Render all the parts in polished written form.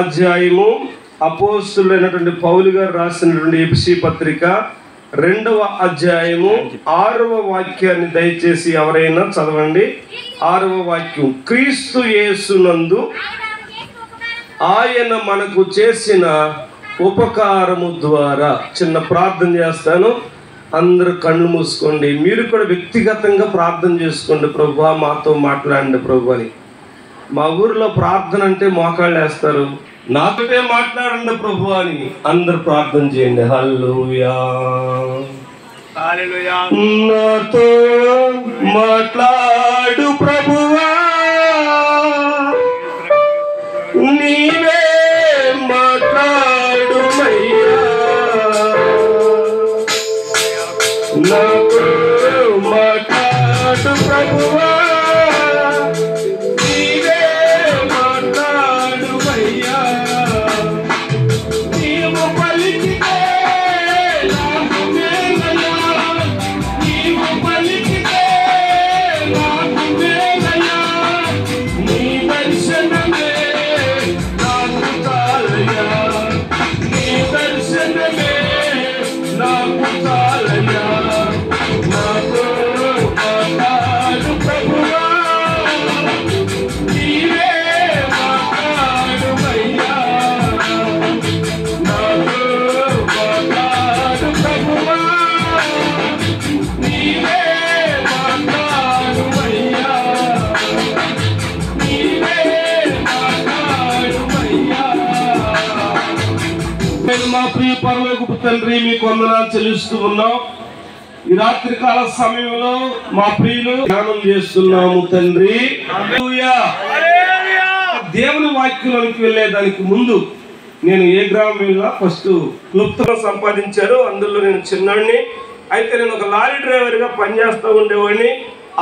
అధ్యాయము అపోస్తులైనటువంటి పౌలు గారు రాసినటువంటి ఎఫెసీ పత్రిక 2వ అధ్యాయము 6వ వాక్యాన్ని దయచేసి ఎవరైనా చదవండి. 6వ వాక్యం, క్రీస్తు యేసునందు ఆయన మనకు చేసిన ఉపకారము ద్వారా. చిన్న ప్రార్థన చేస్తాను, అందరూ కళ్ళు మూసుకోండి. మీరు కూడా వ్యక్తిగతంగా ప్రార్థన చేసుకోండి. ప్రభువా మాతో మాట్లాడండి ప్రభు అని. మా ఊరిలో ప్రార్థన అంటే మోకాళ్ళు వేస్తారు. నాతోటే మాట్లాడండి ప్రభు అని అందరు ప్రార్థన చేయండి. హల్లెలూయా, హల్లెలూయా. నాతో మాట్లాడు ప్రభువా, నీవే మాట్లాడుమయ్యా, నాతో మాట్లాడు ప్రభువా, నీవే మాట్లాడుమయ్యా, నీవు పలికితే నాకు మేలయ్యా, నీవు పలికితే నాకు మేలయ్యా, నీ దర్శనమే నాకు చాలయ్యా, నీ దర్శనమే నాకు చాలయ్యా, నాతో మాట్లాడు ప్రభువా, నీవే మాట్లాడుమయ్యా, నాతో మాట్లాడు ప్రభువా, నీవే మాట్లాడుమయ్యా, నీవే మాట్లాడుమయ్యా. నేను మా ప్రియ పరలోకపు తండ్రి మీకు వందనాలు చెల్లిస్తూ ఉన్నాం. ఈ రాత్రి కాల సమయంలో మా ప్రియులు ధ్యానం చేస్తున్నాము తండ్రి. హల్లెలూయా. దేవుని వాక్యంలోనికి వెళ్ళేదానికి ముందు నేను ఏ గ్రామం వెళ్ళినా ఫస్ట్ క్లుప్తంగా సంపాదించారు. అందులో నేను చిన్నవాడిని. అయితే నేను ఒక లారీ డ్రైవర్గా పనిచేస్తూ ఉండేవాడిని.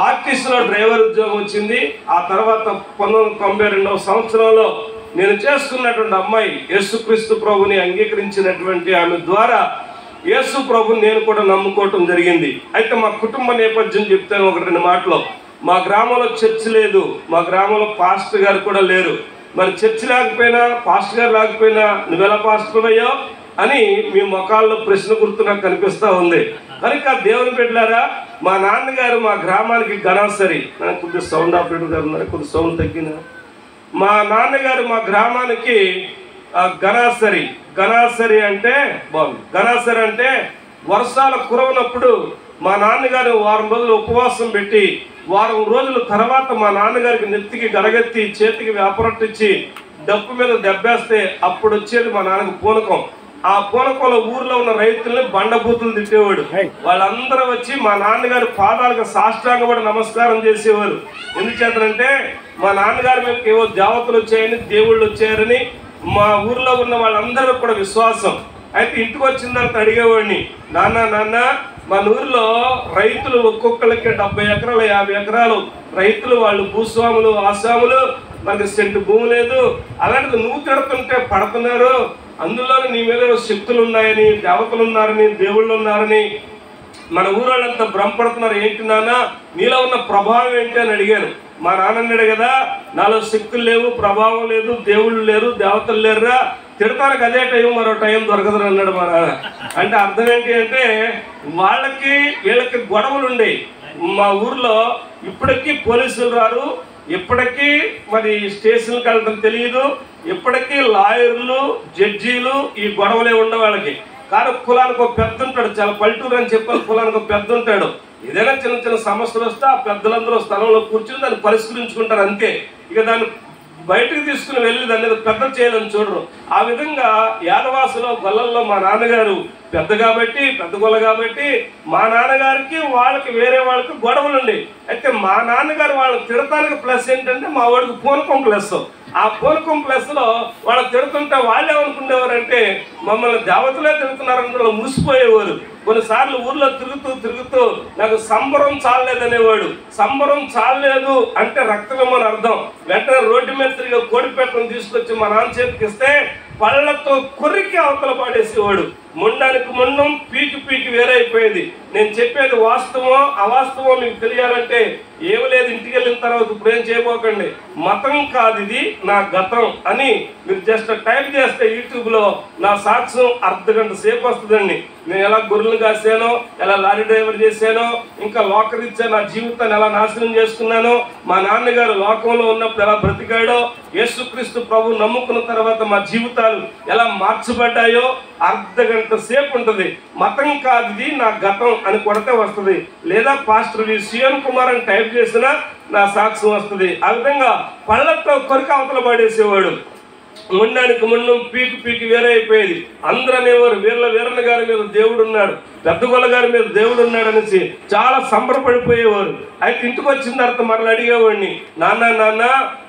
ఆర్టీసీలో డ్రైవర్ ఉద్యోగం వచ్చింది. ఆ తర్వాత 1992వ సంవత్సరంలో నేను చేసుకున్నటువంటి అమ్మాయి యేసుక్రీస్తు ప్రభుని అంగీకరించినటువంటి ఆమె ద్వారా యేసు ప్రభుని నేను కూడా నమ్ముకోవటం జరిగింది. అయితే మా కుటుంబ నేపథ్యం చెప్తాను ఒక 2 మాటలు. మా గ్రామంలో చర్చి లేదు, మా గ్రామంలో పాస్టర్ గారు కూడా లేరు. మరి చర్చి లేకపోయినా పాస్టర్ గారు లేకపోయినా నువ్వెలా పాస్టర్ అయ్యావు అని మీ ముఖాల్లో ప్రశ్న గుర్తు నాకు కనిపిస్తూ ఉంది. కనుక దేవుని బిడ్డలారా, మా నాన్నగారు మా గ్రామానికి గణాసరి. నాకు కొద్దిగా సౌండ్ ఆపరేటర్ గారు ఉన్నారు, కొద్దిగా సౌండ్ తగ్గిన. మా నాన్నగారు మా గ్రామానికి గణాసరి. గణాసరి అంటే బాగుంది. గణాసరి అంటే వర్షాలు కురవనప్పుడు మా నాన్నగారు వారం రోజులు ఉపవాసం పెట్టి వారం రోజుల తర్వాత మా నాన్నగారికి నెత్తికి గడగెత్తి చేతికి వ్యాపారట్టించి డప్పు మీద దెబ్బేస్తే అప్పుడు వచ్చేది మా నాన్నకి పూనకం. ఆ పూనకంలో ఊర్లో ఉన్న రైతుల్ని బండబూతులు తిట్టేవాడు. వాళ్ళందరూ వచ్చి మా నాన్నగారి పాదాలకు సాష్టాంగ కూడా నమస్కారం చేసేవారు. ఎందుచేతంటే మా నాన్నగారి మీదకి ఏవో దేవతలు వచ్చాయని, దేవుళ్ళు వచ్చారని మా ఊర్లో ఉన్న వాళ్ళందరూ కూడా విశ్వాసం. అయితే ఇంటికి వచ్చిన తర్వాత అడిగేవాడిని, నాన్న మన ఊరిలో రైతులు ఒక్కొక్కరికి 70 ఎకరాలు 50 ఎకరాలు రైతులు, వాళ్ళు భూస్వాములు ఆసాములు, మనకి సెంటు భూమి లేదు. అలాంటిది నువ్వు తిడుతుంటే పడుతున్నారు, అందులో నీ మీద శక్తులు ఉన్నాయని, దేవతలు ఉన్నారని, దేవుళ్ళు ఉన్నారని మన ఊరోళ్ళంతా భ్రమపడుతున్నారు. ఏంటి నాన్న నీలో ఉన్న ప్రభావం ఏంటి అని అడిగాను. మా నాన్న అన్నాడు కదా, నాలో శక్తులు లేవు, ప్రభావం లేదు, దేవుళ్ళు లేరు, దేవతలు లేరురా, తిడతానికి అదే టైం, మరో టైం దొరకదు అన్నాడు మా నాన్న. అంటే అర్థం ఏంటి అంటే వాళ్ళకి వీళ్ళకి గొడవలు ఉండేవి. మా ఊర్లో ఇప్పటికీ పోలీసులు రారు, ఇప్పటికీ మరి స్టేషన్కి వెళ్ళడం తెలియదు, ఇప్పటికీ లాయర్లు జడ్జీలు ఈ గొడవలే ఉండే వాళ్ళకి. కానీ కులానికి ఒక పెద్ద ఉంటాడు, చాలా పల్లెటూరు అని చెప్పాలి, కులానికి ఒక పెద్ద ఉంటాడు. ఏదైనా చిన్న చిన్న సమస్యలు వస్తే ఆ పెద్దలందరూ స్థలంలో కూర్చుని దాన్ని పరిష్కరించుకుంటారు అంతే. ఇక దాన్ని బయటకు తీసుకుని వెళ్ళి దాన్ని పెద్ద చేయాలని చూడరు. ఆ విధంగా యాదవాసులో గొల్లల్లో మా నాన్నగారు పెద్ద కాబట్టి, పెద్ద గొల్ల కాబట్టి మా నాన్నగారికి వాళ్ళకి వేరే వాళ్ళకి గొడవలు ఉండే. అయితే మా నాన్నగారు వాళ్ళని తిడతానికి ప్లస్ ఏంటంటే మా వాడికి పూనకం ప్లస్. ఆ పూనకం ప్లస్లో వాళ్ళు తిడుతుంటే వాళ్ళు ఏమనుకునేవారంటే మమ్మల్ని దేవతలే తిడుతున్నారని వాళ్ళు మురిసిపోయేవారు. కొన్నిసార్లు ఊర్లో తిరుగుతూ నాకు సంబరం చాలలేదనేవాడు. సంబరం చాలలేదు అంటే రక్తమని అర్థం. వెంటనే రోడ్డు మీద తిరిగి కోడిపెట్టను తీసుకొచ్చి మా నాన్న చేతికి ఇస్తే పళ్ళతో కొరికి అవతల పాడేసేవాడు. మొండానికి మొండం, పీకి పీకి వేరైపోయేది. నేను చెప్పేది వాస్తవం అవాస్తవం మీకు తెలియాలంటే ఏమి లేదు, ఇంటికి వెళ్ళిన తర్వాత ఇప్పుడు ఏం చేయబోకండి. మతం కాదు ఇది, నా గతం అని మీరు జస్ట్ టైప్ చేస్తే యూట్యూబ్లో నా సాక్ష్యం అర్ధగంట సేపు వస్తుందండి. నేను ఎలా గొర్రెలు కాసానో, ఎలా లారీ డ్రైవర్ చేశానో, ఇంకా లోకరీత్యా నా జీవితాన్ని ఎలా నాశనం చేసుకున్నానో, మా నాన్నగారు లోకంలో ఉన్నప్పుడు ఎలా బ్రతికాడో, యేసుక్రీస్తు ప్రభు నమ్ముకున్న తర్వాత మా జీవితాలు ఎలా మార్చబడ్డాయో అర్ధగంట సేపు ఉంటుంది. మతం కాదు ఇది, నా గతం అని కొడితే వస్తుంది, లేదా పాస్టర్ సిఎన్ కుమార్ అని టైప్ చేసినా నా సాక్ష్యం వస్తుంది. ఆ విధంగా పళ్ళతో కొరికి అవతల పడేసేవాడు. ముండానికి ముండం పీకి పీకి వేరే అయిపోయేది. అందరూ అనేవారు వీరన్న గారి మీద దేవుడు ఉన్నాడు, పెద్దగొల్ల గారి మీద దేవుడు ఉన్నాడు అనేసి చాలా సంబరపడిపోయేవారు. అయితే ఇంటికి వచ్చిన తర్వాత మరలా అడిగేవాడిని, నాన్న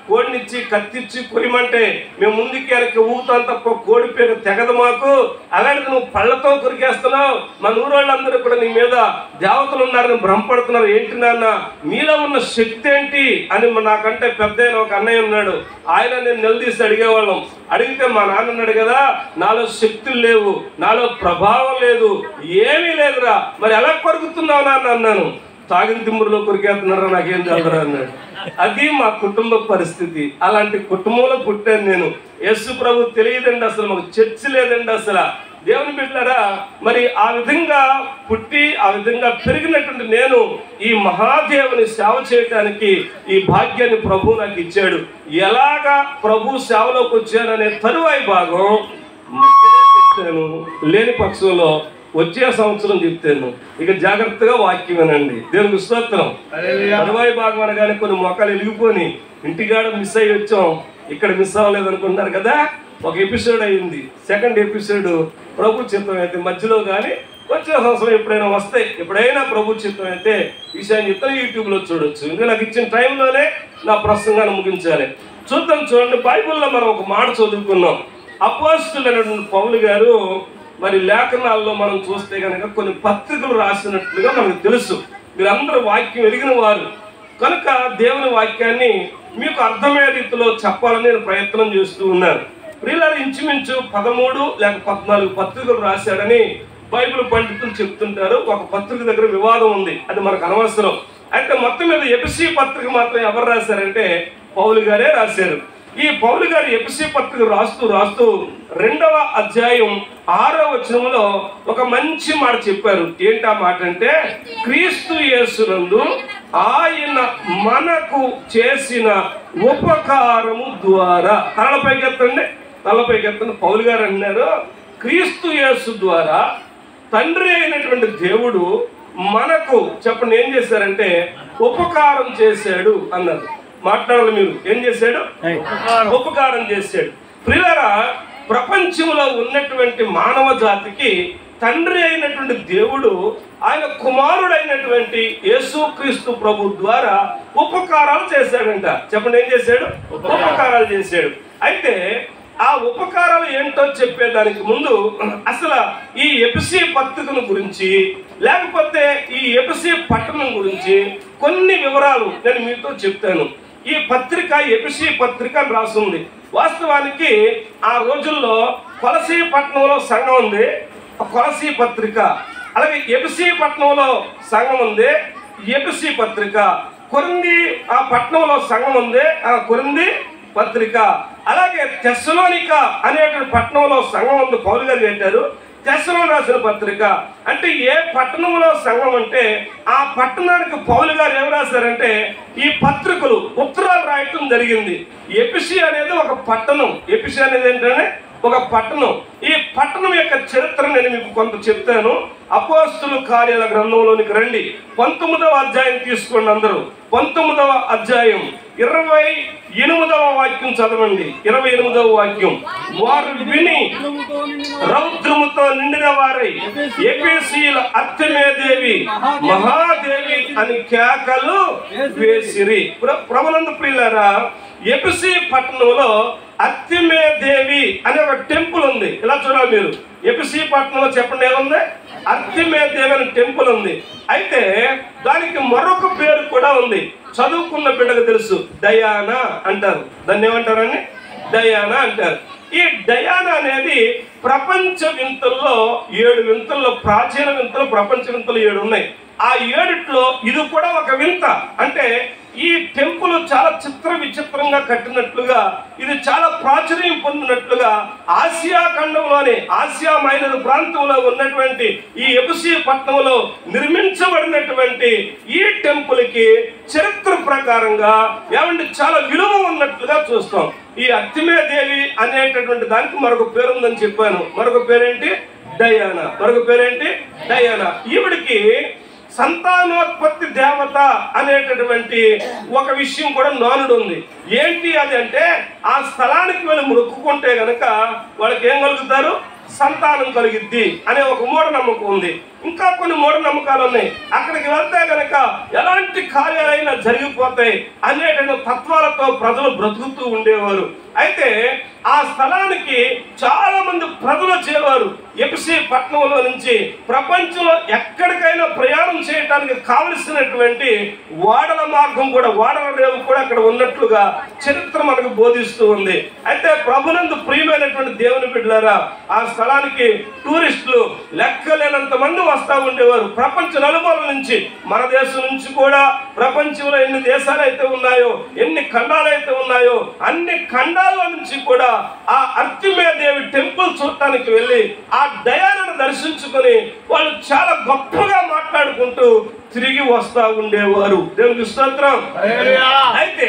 కోడినిచ్చి కత్తిచ్చి కొయ్యమంటే మేము ముందుకి వెనక్కి ఊగుతాం తప్ప కోడి పేరు తెగదు మాకు, అలాంటిది నువ్వు పళ్ళతో కొరికేస్తున్నావు, మన ఊరోళ్ళందరూ కూడా నీ మీద దేవతలు ఉన్నారని భ్రమపడుతున్నారు, ఏంటి నాన్న మీలో ఉన్న శక్తి ఏంటి అని నాకంటే పెద్ద ఒక అన్నయ్య ఉన్నాడు, ఆయన నేను నిలదీసి అడిగేవాళ్ళం. అడిగితే మా నాన్న అన్నాడు కదా, నాలో శక్తులు లేవు, నాలో ప్రభావం లేదు, ఏమీ లేదురా, మరి ఎలా కొరుకుతున్నావు నాన్న అన్నాను. తాగిన తిమ్మురులో కొరికేస్తున్నారా, నాకేం తెలుదురా అన్నాడు. అది మా కుటుంబ పరిస్థితి. అలాంటి కుటుంబంలో పుట్టాను నేను. యేసు ప్రభు తెలియదండి, అసలు మాకు చర్చి లేదండి. అసలు దేవుని బిడ్డలారా, మరి ఆ విధంగా పుట్టి ఆ విధంగా పెరిగినటువంటి నేను ఈ మహాదేవుని సేవ చేయడానికి ఈ భాగ్యాన్ని ప్రభు నాకు ఇచ్చాడు. ఎలాగా ప్రభు సేవలోకి వచ్చాననే తరువాయి భాగం చెప్తాను, లేని పక్షంలో వచ్చే సంవత్సరం చెప్తాను. ఇక జాగ్రత్తగా వాక్యం వినండి. దేవునికి స్తోత్రం. తరువాయి భాగం అనగానే కొన్ని మొక్కలు వెలిగిపోయి ఇంటికాడ మిస్ అయ్యి వచ్చాం, ఇక్కడ మిస్ అవ్వలేదు అనుకుంటున్నారు కదా. ఒక ఎపిసోడ్ అయింది, సెకండ్ ఎపిసోడ్ ప్రభు చిత్తం అయితే మధ్యలో కానీ వచ్చే సంవత్సరం ఎప్పుడైనా వస్తాయి. ఎప్పుడైనా ప్రభు చిత్తం అయితే విషయాన్ని చెప్తాను, యూట్యూబ్లో చూడొచ్చు. ఇంకా నాకు ఇచ్చిన టైంలోనే నా ప్రసంగాన్ని ముగించాలి. చూడండి, బైబిల్లో మనం ఒక మాట చదువుకున్నాం. అపోస్తలుడైనటువంటి పౌలు గారు మరి లేఖనాల్లో మనం చూస్తే కనుక కొన్ని పత్రికలు రాసినట్లుగా మనకు తెలుసు. మీరందరూ వాక్యం ఎరిగిన వారు కనుక దేవుని వాక్యాన్ని మీకు అర్థమయ్యే రీతిలో చెప్పాలని నేను ప్రయత్నం చేస్తూ ఉన్నాను. ప్రియులారా, ఇంచుమించు 13 లేక 14 పత్రికలు రాశాడని బైబిల్ పండితులు చెప్తుంటారు. ఒక పత్రిక దగ్గర వివాదం ఉంది, అది మనకు అనవసరం. అయితే మొత్తం మీద ఎఫెసీ పత్రిక మాత్రం ఎవరు రాశారంటే పౌలు గారే రాశారు. ఈ పౌలు గారు ఎఫెసీ పత్రిక రాస్తూ 2వ అధ్యాయం 6వ వచనంలో ఒక మంచి మాట చెప్పారు. ఏంటి ఆ మాట అంటే, క్రీస్తు యేసునందు ఆయన మనకు చేసిన ఉపకారము ద్వారా, తలపైకెత్తండి పౌలు గారు అన్నారు, క్రీస్తు యేసు ద్వారా తండ్రి అయినటువంటి దేవుడు మనకు చెప్పండి ఏం చేశారంటే ఉపకారం చేశాడు అన్నారు. మాట్లాడాలి మీరు, ఏం చేశాడు? ఉపకారం చేశాడు. ప్రియులారా, ప్రపంచంలో ఉన్నటువంటి మానవ జాతికి తండ్రి అయినటువంటి దేవుడు ఆయన కుమారుడైనటువంటి యేసుక్రీస్తు ప్రభు ద్వారా ఉపకారాలు చేశాడంట. చెప్పండి ఏం చేశాడు? ఉపకారాలు చేశాడు. అయితే ఆ ఉపకారాలు ఏంటో చెప్పేదానికి ముందు అసలు ఈ ఎఫెసీ పత్రికను గురించి లేకపోతే ఈ ఎఫెసీ పట్టణం గురించి కొన్ని వివరాలు నేను మీతో చెప్తాను. ఈ పత్రిక ఎఫెసీ పత్రిక అని రాస్తుంది. వాస్తవానికి ఆ రోజుల్లో కొలసీ పట్టణంలో సంఘం ఉంది, కొలసీ పత్రిక. అలాగే ఎఫెసీ పట్టణంలో సంఘం ఉంది, ఎఫెసీ పత్రిక. కొరింథీ ఆ పట్టణంలో సంఘం ఉంది, ఆ కొరింథీ పత్రిక. అలాగే తెస్సలోనిక అనేటువంటి పట్టణంలో సంఘం ఉంది, పౌలు గారు పెట్టారు, తెస్సలోని రాసిన పత్రిక. అంటే ఏ పట్టణంలో సంఘం అంటే ఆ పట్టణానికి పౌలు గారు ఏం రాశారంటే ఈ పత్రికలు ఉత్తరాలు రాయటం జరిగింది. ఎఫెసీ అనేది ఒక పట్టణం. ఎఫెసీ అనేది ఏంటంటే ఒక పట్టణం. ఈ పట్టణం యొక్క చరిత్ర నేను మీకు కొంత చెప్తాను. అపోస్తలుల కార్యాల గ్రంథంలోనికి రండి. 19వ అధ్యాయం తీసుకోండి అందరూ. 19వ అధ్యాయం 28వ వాక్యం చదవండి. 28వ వాక్యం, వారు విని రౌద్రముతో నిండిన వారై ఎఫెసీయుల అర్తెమేదేవి మహాదేవి అని కేకలు వేసిరి. ప్రభునందు ప్రియులారా, ఎఫెసీ పట్టణంలో అర్తెమేదేవి అనే ఒక టెంపుల్ ఉంది. ఇలా చూడాలి మీరు. ఎఫెసీ పట్టణంలో చెప్పండి ఏముంది? అర్తెమేదేవి అనే టెంపుల్ ఉంది. అయితే దానికి మరొక పేరు కూడా ఉంది. చదువుకున్న బిడ్డకు తెలుసు, డయానా అంటారు. దాన్ని ఏమంటారని? డయానా అంటారు. ఈ డయానా అనేది ప్రపంచ వింతల్లో 7 వింతల్లో, ప్రాచీన వింతలు ప్రపంచ వింతలు 7 ఉన్నాయి. ఆ 7ట్లో ఇది కూడా ఒక వింత. అంటే ఈ టెంపుల్ చాలా చిత్ర విచిత్రంగా కట్టినట్లుగా, ఇది చాలా ప్రాచుర్యం పొందినట్లుగా ఆసియా ఖండంలోని ఆసియా మైనర్ ప్రాంతంలో ఉన్నటువంటి ఈ ఎఫెసీ పట్టణంలో నిర్మించబడినటువంటి ఈ టెంపుల్ కి చరిత్ర ప్రకారంగా ఏమంటే చాలా విలువ ఉన్నట్లుగా చూస్తాం. ఈ అర్తిమే దేవి అనేటటువంటి దానికి మరొక పేరు ఉందని చెప్పాను. మరొక పేరేంటి? డయానా. మరొక పేరేంటి? డయానా. ఈవిడికి సంతానోత్పత్తి దేవత అనేటటువంటి ఒక విషయం కూడా నానుడు ఉంది. ఏంటి అది అంటే, ఆ స్థలానికి వెళ్ళి మొక్కుకుంటే గనక వాళ్ళకి ఏం కలుగుతారు? సంతానం కలిగిద్ది అనే ఒక మూఢనమ్మకం ఉంది. ఇంకా కొన్ని మూఢనమ్మకాలు ఉన్నాయి. అక్కడికి వెళ్తే గనక ఎలాంటి కార్యాలైనా జరిగిపోతాయి అనేటువంటి తత్వాలతో ప్రజలు బ్రతుకుతూ ఉండేవారు. అయితే ఆ స్థలానికి చాలా మంది ప్రజలు వచ్చేవారు. ఎఫెసీ పట్టణంలో నుంచి ప్రపంచంలో ఎక్కడికైనా ప్రయాణం చేయడానికి కావలసినటువంటి ఓడల మార్గం కూడా, ఓడల రేవు కూడా అక్కడ ఉన్నట్లుగా చరిత్ర మనకు బోధిస్తూ ఉంది. అయితే ప్రభునందు ప్రియమైనటువంటి దేవుని బిడ్డలారా, ఆ స్థలానికి టూరిస్టులు లెక్కలేనంత మంది వస్తూ ఉండేవారు. ప్రపంచ నలుమూల నుంచి, మన దేశం నుంచి కూడా, ప్రపంచంలో ఎన్ని దేశాలు అయితే ఉన్నాయో, ఎన్ని ఖండాలు అయితే ఉన్నాయో, అన్ని ఖండాల నుంచి కూడా ఆ అర్తిమే దేవి టెంపుల్ చూడటానికి వెళ్ళి ఆ డయానాను దర్శించుకొని వాళ్ళు చాలా గొప్పగా మాట్లాడుకుంటూ తిరిగి వస్తూ ఉండేవారు. దేవునికి స్తోత్రం. అయితే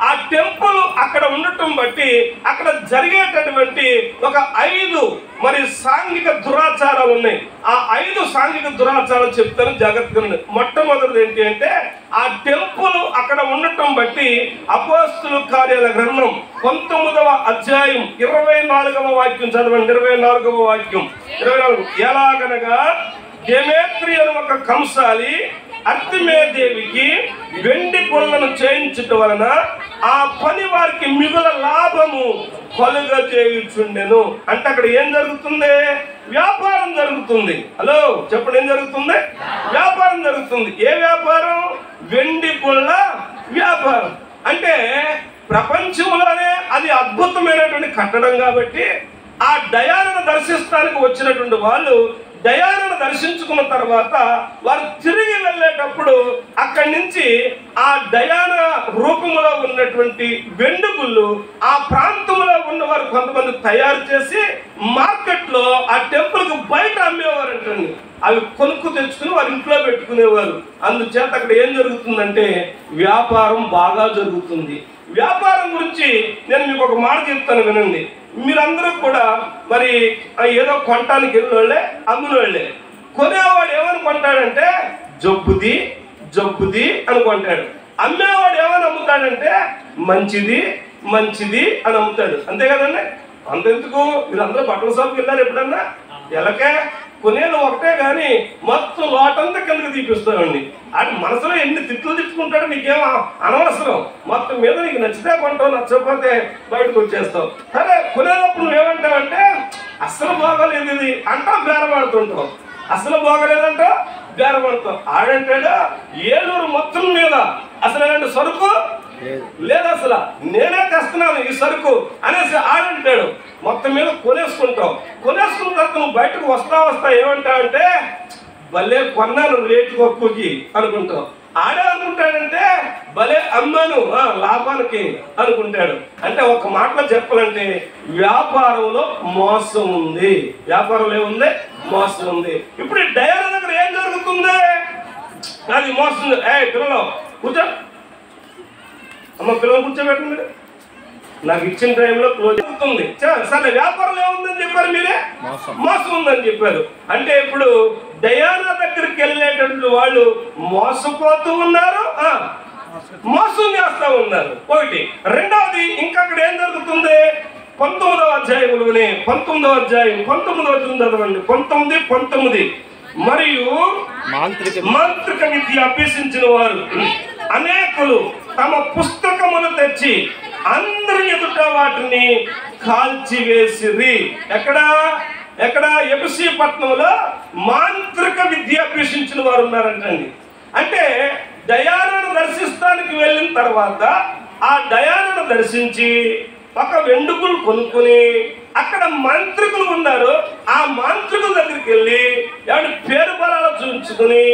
ఆ టెంపుల్ అక్కడ ఉండటం బట్టి అక్కడ జరిగేటటువంటి ఒక 5 మరి సాంఘిక దురాచారాలు ఉన్నాయి. ఆ 5 సాంఘిక దురాచారాలు చెప్తాను, జాగ్రత్తగా. మొట్టమొదటిది ఏంటి అంటే, ఆ టెంపుల్ అక్కడ ఉండటం బట్టి అపోస్తుల కార్యాల గ్రంథం 19వ అధ్యాయం 24వ వాక్యం చదవండి. 24వ వాక్యం 24. ఎలాగనగా డెమేత్రి అని ఒక కంసాలి అర్తిమే దేవికి వెండి పొలను చేయించటం వలన ఆ పని వారికి మిగుల లాభము కలుగజేయుచుండెను. అంటే అక్కడ ఏం జరుగుతుంది? వ్యాపారం జరుగుతుంది. హలో చెప్పండి, ఏం జరుగుతుంది? వ్యాపారం జరుగుతుంది. ఏ వ్యాపారం? వెండి పొల్ల వ్యాపారం. అంటే ప్రపంచంలోనే అది అద్భుతమైనటువంటి కట్టడం కాబట్టి ఆ డయానాను దర్శించడానికి వచ్చినటువంటి వాళ్ళు డయానాను దర్శించుకున్న తర్వాత వారు తిరిగి వెళ్ళేటప్పుడు అక్కడి నుంచి ఆ డయానా రూపంలో ఉన్నటువంటి వెండుగుళ్ళు ఆ ప్రాంతంలో ఉన్నవారు కొంతమంది తయారు చేసి మార్కెట్లో ఆ టెంపుల్కి బయట అమ్మేవారంటండి. అవి కొనుక్కు తెచ్చుకుని వారి ఇంట్లో పెట్టుకునేవారు. అందుచేత అక్కడ ఏం జరుగుతుందంటే వ్యాపారం బాగా జరుగుతుంది. వ్యాపారం గురించి నేను మీకు ఒక మాట చెప్తాను, వినండి. మీరందరూ కూడా మరి ఏదో కొనటానికి వెళ్ళినోళ్ళే, అమ్మినోళ్ళే. కొనేవాడు ఏమని కొంటాడంటే జబ్బుది జబ్బుది అని కొంటాడు. అమ్మేవాడు ఏమని అమ్ముతాడంటే మంచిది మంచిది అని అమ్ముతాడు. అంతే కదండి. అంతెందుకు, మీరందరూ బట్టల షాప్కి వెళ్ళారు ఎప్పుడన్నా? ఎలాగే కొనేది ఒకటే కానీ మొత్తం లోటంతా కిందకి తీపిస్తామండి. అది మనసులో ఎన్ని తిట్లు తిట్టుకుంటాడో నీకేమో అనవసరం. మొత్తం మీద నీకు నచ్చితే కొంటావు, నచ్చకపోతే బయటకు వచ్చేస్తావు. సరే, కొనేటప్పుడు నువ్వేమంటావంటే అస్సలు బాగోలేదు ఇది అంటావు, బేరమాడుతుంటావు. అసలు బాగోలేదంట బేరమాడుతావు. ఆడంటాడు ఏలూరు మొత్తం మీద అసలు ఇలాంటి సరుకు లేదు, అసలు నేనే తెస్తున్నాను ఈ సరుకు అనేసి ఆడంటాడు. మొత్తం మీద కొనేసుకుంటావు. కొనేసుకున్న తర్వాత నువ్వు బయటకు వస్తా ఏమంటావంటే భలే కొన్నాను రేటు తక్కువకి అనుకుంటావు. ఆడే అనుకుంటాడంటే భలే అమ్మాను లాభానికి అనుకుంటాడు. అంటే ఒక మాటలో చెప్పాలంటే వ్యాపారంలో మోసం ఉంది. వ్యాపారంలో ఏముంది? మోసం ఉంది. ఇప్పుడు ఈ డయానా దగ్గర ఏం జరుగుతుంది? అది మోసం. పిల్లలు కూర్చో అమ్మ, పిల్లలు కూర్చోబెట్టండి. నాకు ఇచ్చిన టైంలో క్లోజ్ అవుతుంది. సరే, వ్యాపారంలో ఏముందని చెప్పారు మీరే? మోసం ఉందని చెప్పారు. అంటే ఇప్పుడు డయానా దగ్గరికి వెళ్ళేటటువంటి వాళ్ళు మోసపోతూ ఉన్నారు, మోసం చేస్తూ ఉన్నారు. ఒకటి. రెండవది, ఇంకా అక్కడ ఏం జరుగుతుంది? 19వ అధ్యాయంలోనే 19వ అధ్యాయం 19వ చదవండి. 19 మరియు మాంత్రిక విద్య అభ్యసించిన వారు అనేకులు తమ పుస్తకములు తెచ్చి అందరి ఎదుట వాటిని కాల్చివేసిరి. ఎక్కడ? ఎఫెసీ పట్టణంలో మాంత్రిక విద్య అభ్యసించిన వారు ఉన్నారంటండి. అంటే డయానాను దర్శిస్తానికి వెళ్ళిన తర్వాత ఆ డయానాను దర్శించి ఒక వెండుకులు కొనుక్కొని అక్కడ మాంత్రికులు ఉన్నారు. ఆ మాంత్రికుల దగ్గరికి వెళ్ళి ఏమంటే పేరు బలాలు చూపించుకుని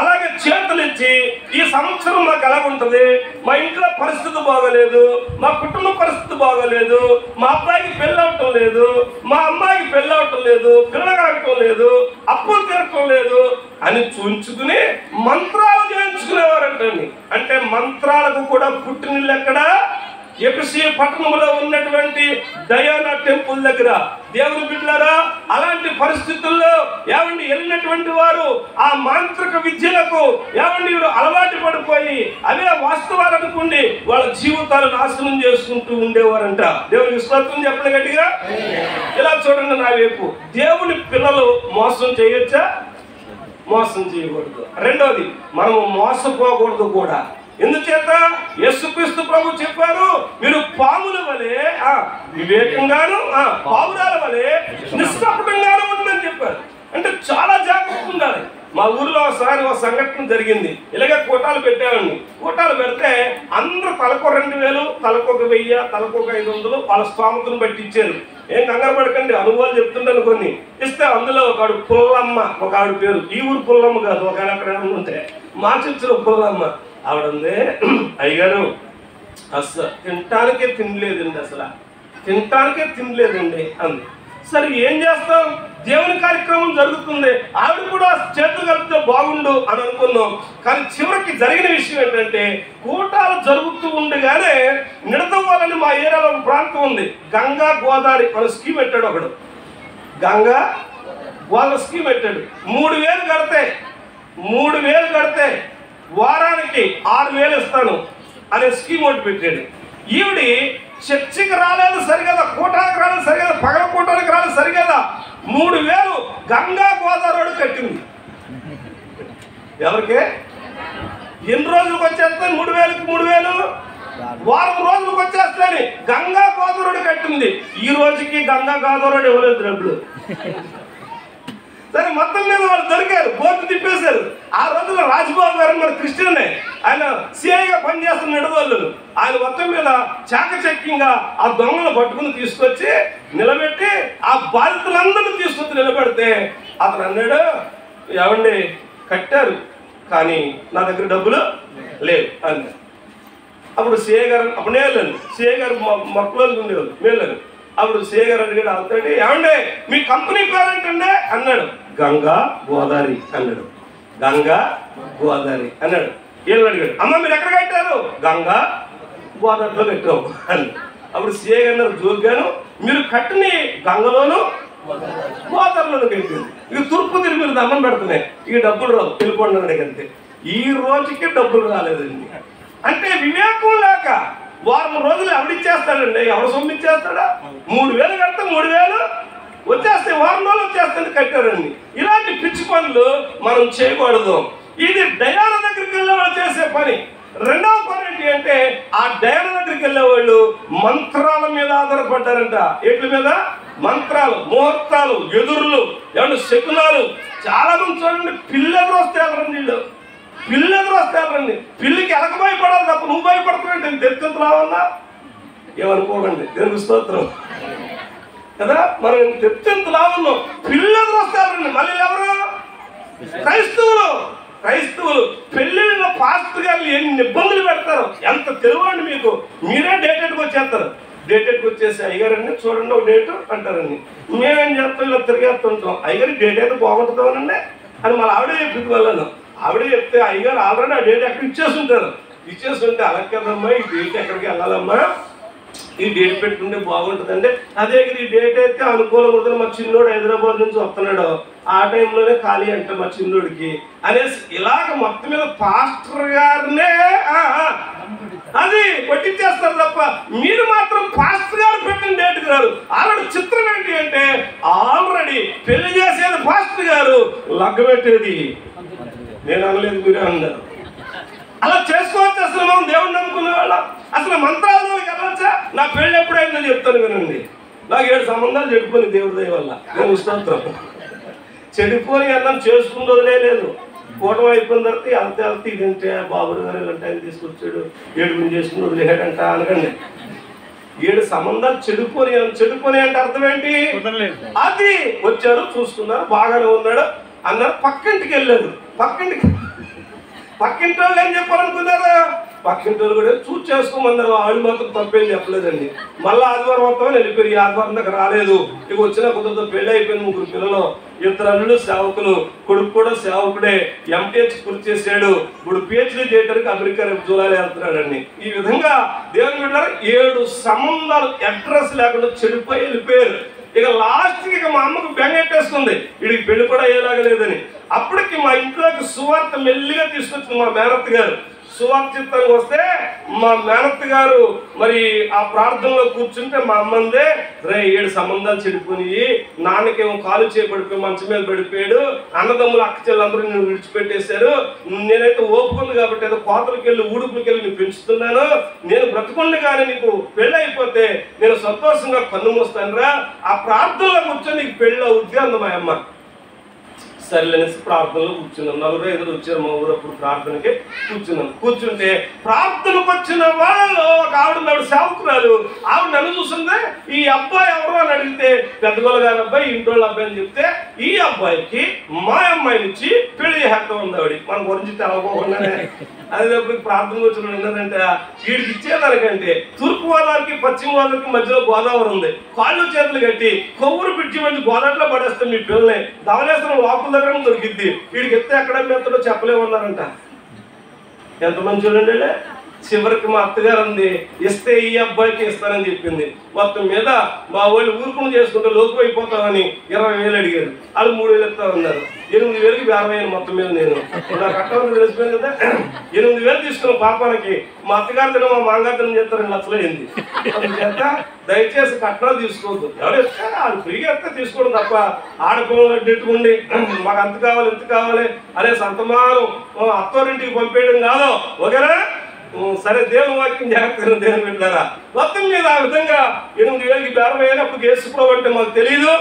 అలాగే చేతులు ఇచ్చి ఈ సంవత్సరం మాకు ఎలాగుంటది, మా ఇంట్లో పరిస్థితి బాగోలేదు, మా కుటుంబ పరిస్థితి బాగోలేదు, మా అబ్బాయికి పెళ్ళి అవటం లేదు, మా అమ్మాయికి పెళ్ళి అవటం లేదు, పిల్లలు కావటం లేదు, అప్పులు తిరగటం లేదు అని చూపించుకుని మంత్రాలు చేయించుకునేవారంటండి. అంటే మంత్రాలకు కూడా పుట్టినిల్లు ఎక్కడ? ఎఫెసీ పట్టణంలో ఉన్నటువంటి డయానా టెంపుల్ దగ్గర. దేవుని బిడ్డలారా, అలాంటి పరిస్థితుల్లో ఏమండి వెళ్ళినటువంటి వారు ఆ మాంత్రిక విద్యలకు ఏమండి అలవాటు పడిపోయి అవే వాస్తవాలు అనుకోండి వాళ్ళ జీవితాలు నాశనం చేసుకుంటూ ఉండేవారంట. దేవుని స్తోత్రం చెప్పండి గట్టిగా. ఇలా చూడండి నా వైపు. దేవుని పిల్లలు మోసం చేయొచ్చా? మోసం చేయకూడదు. రెండోది, మనము మోసపోకూడదు కూడా. ఎందుచేత? యేసుక్రీస్తు ప్రభు చెప్పారు, మీరు పాముల వలె వివేకంగాను పావురాల వలె నిష్కపటంగాను ఉందని చెప్పారు. అంటే చాలా జాగ్రత్తగా ఉండాలి. మా ఊరిలో ఒకసారి ఒక సంఘటన జరిగింది. ఇలాగే కూటాలు పెట్టామండి. కూటాలు పెడితే అందరూ తలకు 2000, తలకు 1000, తలకు 500 వాళ్ళ స్తోమతను బట్టి ఇచ్చారు. ఏం కంగారు పడకండి, అనుభవాలు చెప్తుంటాను కొన్ని. ఇస్తే అందులో ఒకడు పుల్లమ్మ, ఒక ఆవిడ పేరు, ఈ ఊరు పుల్లమ్మ కాదు, ఒక అక్కడ ఉంటే మా చర్చిలో పుల్లమ్మ ఆవిడ ఉంది. అయ్యగారు అసలు తినటానికే తినలేదండి, అసలు తినటానికే తినలేదండి అంది. సరే ఏం చేస్తాం, దేవుని కార్యక్రమం జరుగుతుంది, ఆవిడ కూడా చేతులు కలిపితే బాగుండు అని అనుకున్నాం. కానీ చివరికి జరిగిన విషయం ఏంటంటే, కూటాలు జరుగుతూ ఉండగానే నిడదవ్వాలని మా ఏరియాలో ఒక ప్రాంతం ఉంది, గంగా గోదావరి మన స్కీమ్ పెట్టాడు ఒకడు. గంగా గోదావరి స్కీమ్ పెట్టాడు. 3000 కడితే వారానికి 6000 ఇస్తాను అనే స్కీమ్ ఒకటి పెట్టాడు. ఈవిడి చర్చికి రాలేదు సరిగదా, కూటానికి రాలేదు సరిగదా, పగల కూటానికి రాలేదు సరిగదా, 3000 గంగా గోదావరి కట్టింది. ఎవరికి? ఎన్ని రోజులకు వచ్చేస్తాయి? 3000 వారం రోజులకు వచ్చేస్తాయని గంగా గోదావరి కట్టింది. ఈ రోజుకి గంగా గోదావరి ఇవ్వలేదు డబ్బులు. సరే మొత్తం మీద వాళ్ళు దొరికారు, బోర్డు తిప్పేశారు. ఆ రోజుల్లో రాజబాబు గారు మన క్రిస్టియనే, ఆయన సిఐగా పనిచేస్తున్న నిడదోళ్ళు. ఆయన మొత్తం మీద చాకచక్యంగా ఆ దొంగలు పట్టుకుని తీసుకొచ్చి నిలబెట్టి ఆ బాధితులందరినీ తీసుకొచ్చి నిలబెడితే అతను అన్నాడు, ఏమండి కట్టారు కానీ నా దగ్గర డబ్బులు లేవు అన్నాడు. అప్పుడు సిఐ గారు, అప్పుడు నేను సిఐ గారు మొక్కలు ఉండేవాళ్ళు మేలు. అప్పుడు సిఐ గారు అడిగాడు, అవుతాడు, ఏమండి మీ కంపెనీ పేరేంటండి అన్నాడు. గంగా గోదావరి అన్నాడు. గంగా గోదావరి అన్నాడు. వీళ్ళు అడిగాడు, అమ్మ మీరు ఎక్కడ కట్టారు? గంగా గోదావరిలో కట్టావు అని. అప్పుడు సిఐ గారు జోగ్గాను, మీరు కట్టిన గంగలోను గోదావరిలోను కట్టింది, ఇక తూర్పు తిరిగి మీరు దండం పెడుతున్నాయి, ఇక డబ్బులు రావు వెళ్ళిపోండి అంతే. ఈ రోజుకి డబ్బులు రాలేదండి. అంటే వివేకం లేక వారం రోజులు ఎవడిచ్చేస్తాడండి, ఎవడు సొమ్మిచ్చేస్తాడా? 3000 కడితే 3000 వచ్చేస్తాయి, వారం రోజులు వచ్చేస్తాయి కట్టారండి. ఇలాంటి పిచ్చి పనులు మనం చేయకూడదు. ఇది డయానా దగ్గరికి వెళ్ళే వాళ్ళు చేసే పని. రెండవ పని ఏంటి అంటే, ఆ డయానా దగ్గరికి వెళ్ళే వాళ్ళు మంత్రాల మీద ఆధారపడ్డారంట. ఎట్ల మీద? మంత్రాలు, ముహూర్తాలు, ఎదురులు, ఏమన్నా శకునాలు. చాలా మంది చూడండి, పిల్లెదురు వస్తే వెళ్ళరండి వీళ్ళు, పిల్లెదురు వస్తే వెళ్ళరండి. పిల్లికి ఎలక భయపడాలి తప్ప నువ్వు భయపడుతున్నావు నేను తెచ్చుకుంటూ రావన్నా ఏమనుకోకండి. దేవునికి స్తోత్రం కదా. మనం తెచ్చేంత లావున్నాం, పిల్లెదురు వస్తే వెళ్ళరండి. మళ్ళీ ఎవరు? క్రైస్తవులు పెళ్ళిళ్ళ పాస్టర్ గారు ఎన్ని ఇబ్బందులు పెడతారు. ఎంత తెలివండి మీకు, మీరే డేటెడ్కి వచ్చేస్తారు. డేటెడ్కి వచ్చేసి అయ్యగారండి చూడండి ఒక డేట్ అంటారండి. మేమేం చేస్తాం, ఇలా తిరిగేస్తుంటాం. అయ్యగారి డేట్ అయితే బాగుంటుందోనండి అని మళ్ళీ ఆవిడే చెప్పింది. వాళ్ళను ఆవిడే చెప్తే అయ్యగారు ఆల్రెడీ ఆ డేట్ ఎక్కడ ఇచ్చేస్తుంటారు. ఇచ్చేస్తుంటే అలా కదమ్మా ఈ డేట్ ఎక్కడికి వెళ్ళాలమ్మా, ఈ డేట్ పెట్టుకుంటే బాగుంటుందండి. అదే ఈ డేట్ అయితే అనుకూలం ఉంటుంది, మా చిన్నోడు హైదరాబాద్ నుంచి వస్తున్నాడు, ఆ టైంలోనే ఖాళీ అంటే మా చిన్నోడికి అనేసి ఇలాగ మొత్తం మీద పాస్టర్ గారినే అది కొట్టించేస్తారు తప్ప మీరు మాత్రం పాస్టర్ గారు పెట్టిన డేట్కి రారు. ఆల్రెడీ చిత్రం ఏంటి అంటే, ఆల్రెడీ పెళ్లి చేసేది పాస్టర్ గారు, లగ్గబెట్టేది నేను అనలేదు, మీరే అన్నారు. అలా చేసుకోవచ్చు. అసలు మనం దేవుడిని నమ్ముకునే వాళ్ళ అసలు మంత్రాలలోకి వెళ్ళవచ్చా? నా పెళ్ళి ఎప్పుడైందో చెప్తాను వినండి. నాకు 7 సంబంధాలు చెడిపోయి దేవుడి దయ వల్ల. నేను స్తోత్రం. చెడిపోయి అన్నం చేసుకున్నది లేదు. కూటమి అయిపోయిన తర్వాత వెళ్తే ఇదంటే బాబురు గారు ఇలాంటి ఆయన తీసుకొచ్చాడు, 7 చేసుకుని వదిలేడంట అనకండి. 7 సంబంధాలు చెడిపోయి అంటే అర్థం ఏంటి? అది వచ్చారు, చూసుకున్నారు, బాగానే ఉన్నాడు అన్నారు. పక్కింటికి వెళ్ళారు. పక్కింటి వాళ్ళు ఏం చెప్పాలనుకున్నారు? పక్కింటి వాళ్ళు కూడా చూసి చేసుకోమన్నారు. వాళ్ళు మాత్రం తప్పేం చెప్పలేదండి. మళ్ళీ ఆదివారం మొత్తం వెళ్ళిపోయారు. ఈ ఆదివారం దగ్గర రాలేదు. ఇక వచ్చిన కుదరతో పెళ్లి అయిపోయింది. 3 పిల్లలు, 2 అల్లుడు సేవకులు, కొడుకు కూడా సేవకుడే, MTH పూర్తి చేశాడు. ఇప్పుడు PhD చేయడానికి అమెరికా రేపు జూలైలో వెళ్తున్నాడండి. ఈ విధంగా దేవుని బిడ్డలారా 7 సంబంధాలు అడ్రస్ లేకుండా చెడిపోయి వెళ్ళిపోయారు. ఇక లాస్ట్ ఇక మా అమ్మకు బెంగెట్టేస్తుంది, వీడికి పెళ్లి కూడా అయ్యేలాగా లేదని. అప్పటికి మా ఇంట్లోకి సువార్త మెల్లిగా తీసుకొచ్చింది మా మేనత్త గారు. సువార్త చిత్తానికి వస్తే మా మేనత్త గారు మరి ఆ ప్రార్థనలో కూర్చుంటే మా అమ్మందే, 7 సంబంధాలు చెడిపోయి, నాన్నకేమో కాలు చేయబడిపోయి మంచం మీద పడిపోయాడు, అన్నదమ్ములు అక్క చెల్లెలందరూ నేను విడిచిపెట్టేశారు, నేనైతే ఓపుకుంది కాబట్టి ఏదో కోతలకి వెళ్ళి ఊడుపులకి వెళ్ళి నేను పెంచుతున్నాను, నేను బ్రతుకుండి కానీ నీకు పెళ్ళి అయిపోతే నేను సంతోషంగా కన్ను మూస్తానురా, ఆ ప్రార్థనలో కూర్చొని నీకు పెళ్ళి అవుద్ది అంది మా అమ్మ. సరేలేసి ప్రార్థనలో కూర్చున్నాం. 4-5 వచ్చారు మా ఊరు. అప్పుడు ప్రార్థనకి కూర్చుంటే ప్రార్థనకు వచ్చిన వాళ్ళు ఒక ఆవిడ సేవకురాలు. ఆవిడ నన్ను చూసిందే, ఈ అబ్బాయి ఎవరు అని అడిగితే పెద్దగోళ్ళ గారి అబ్బాయి, ఇంటోళ్ళ అబ్బాయి అని చెప్తే ఈ అబ్బాయికి మా అమ్మాయిని ఇచ్చి పెళ్లి చేస్తాం ఉంది ఆవిడ. మన గురించి తెలవకుండానే అదేప్పుడు ప్రార్థనకు వచ్చిన ఏంటంటే వీడికి ఇచ్చేదానికంటే తూర్పు గోదావరికి పశ్చిమ గోదావరికి మధ్యలో గోదావరి ఉంది. కాళ్ళు చేతులు కట్టి కొవ్వురు పిచ్చి మంది గోదావరిలో పడేస్తాం మీ పిల్లల్ని, ధవలేశ్వరం లోపల దగ్గర దొరికిద్ది. వీడికి ఎత్తే ఎక్కడ మెత్తడో చెప్పలేమన్నారంట. ఎంత మంచి చూడండి. చివరికి మా అత్తగారు అంది, ఇస్తే ఈ అబ్బాయికి ఇస్తానని చెప్పింది. మొత్తం మీద మా వాళ్ళు ఊరుకుని చేసుకుంటే లోపు అయిపోతామని 20,000 అడిగారు. వాళ్ళు 3,000 ఇస్తామన్నారు. 8,000కి బేరమయ్యాను మొత్తం మీద. నేను నాకు కట్టమని తెలిసిపోయింది కదా. 8,000 తీసుకున్న పాపానికి మా అత్తగారు తిన మా మామగారు తిన చెప్తారు 2 లక్షలు అయింది. అందుచేత దయచేసి కట్నాలు తీసుకోవద్దు. ఎవరు ఇస్తే వాళ్ళు ఫ్రీగా ఇస్తే తీసుకోవడం తప్ప ఆడపిల్లలు అడ్డెట్టుకుండి మాకు అంత కావాలి ఇంత కావాలి అనే సంతమానం అత్తోరింటికి పంపేయడం కాదు. ఓకేనా? సరే, దేవుని వాక్యం జాగ్రత్తగా దేవుని బిడ్డలారా. మొత్తం మీద ఆ విధంగా 8,000కి బేరమయ్యేటప్పుడు యేసుప్రభు అంటే మాకు తెలియదు.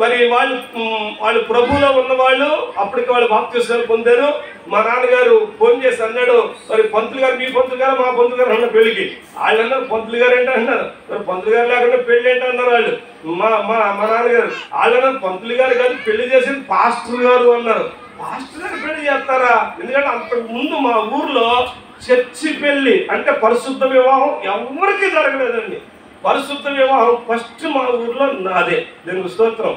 మరి వాళ్ళు ప్రభువులో ఉన్నవాళ్ళు. అప్పటికి వాళ్ళు బాప్తిస్మాలు పొందారు. మా నాన్నగారు ఫోన్ చేసి అన్నాడు, మరి పంతులు గారు, మీ పంతులు గారు మా పంతులు గారు అన్న పెళ్లికి. వాళ్ళు అన్నారు పంతులు గారు ఏంటి అన్నారు. మరి పంతులు గారు లేకుండా పెళ్లి ఏంటి అన్నారు వాళ్ళు. మా నాన్నగారు వాళ్ళు అన్నారు పంతులు గారు కాదు, పెళ్లి చేసేది పాస్టర్ గారు అన్నారు. పాస్టర్ గారు పెళ్లి చేస్తారా? ఎందుకంటే అంతకు ముందు మా ఊర్లో చర్చి పెళ్లి అంటే పరిశుద్ధ వివాహం ఎవరికి జరగలేదండి. పరిశుద్ధ వివాహం ఫస్ట్ మా ఊర్లో నాదే. దేవునికి స్తోత్రం.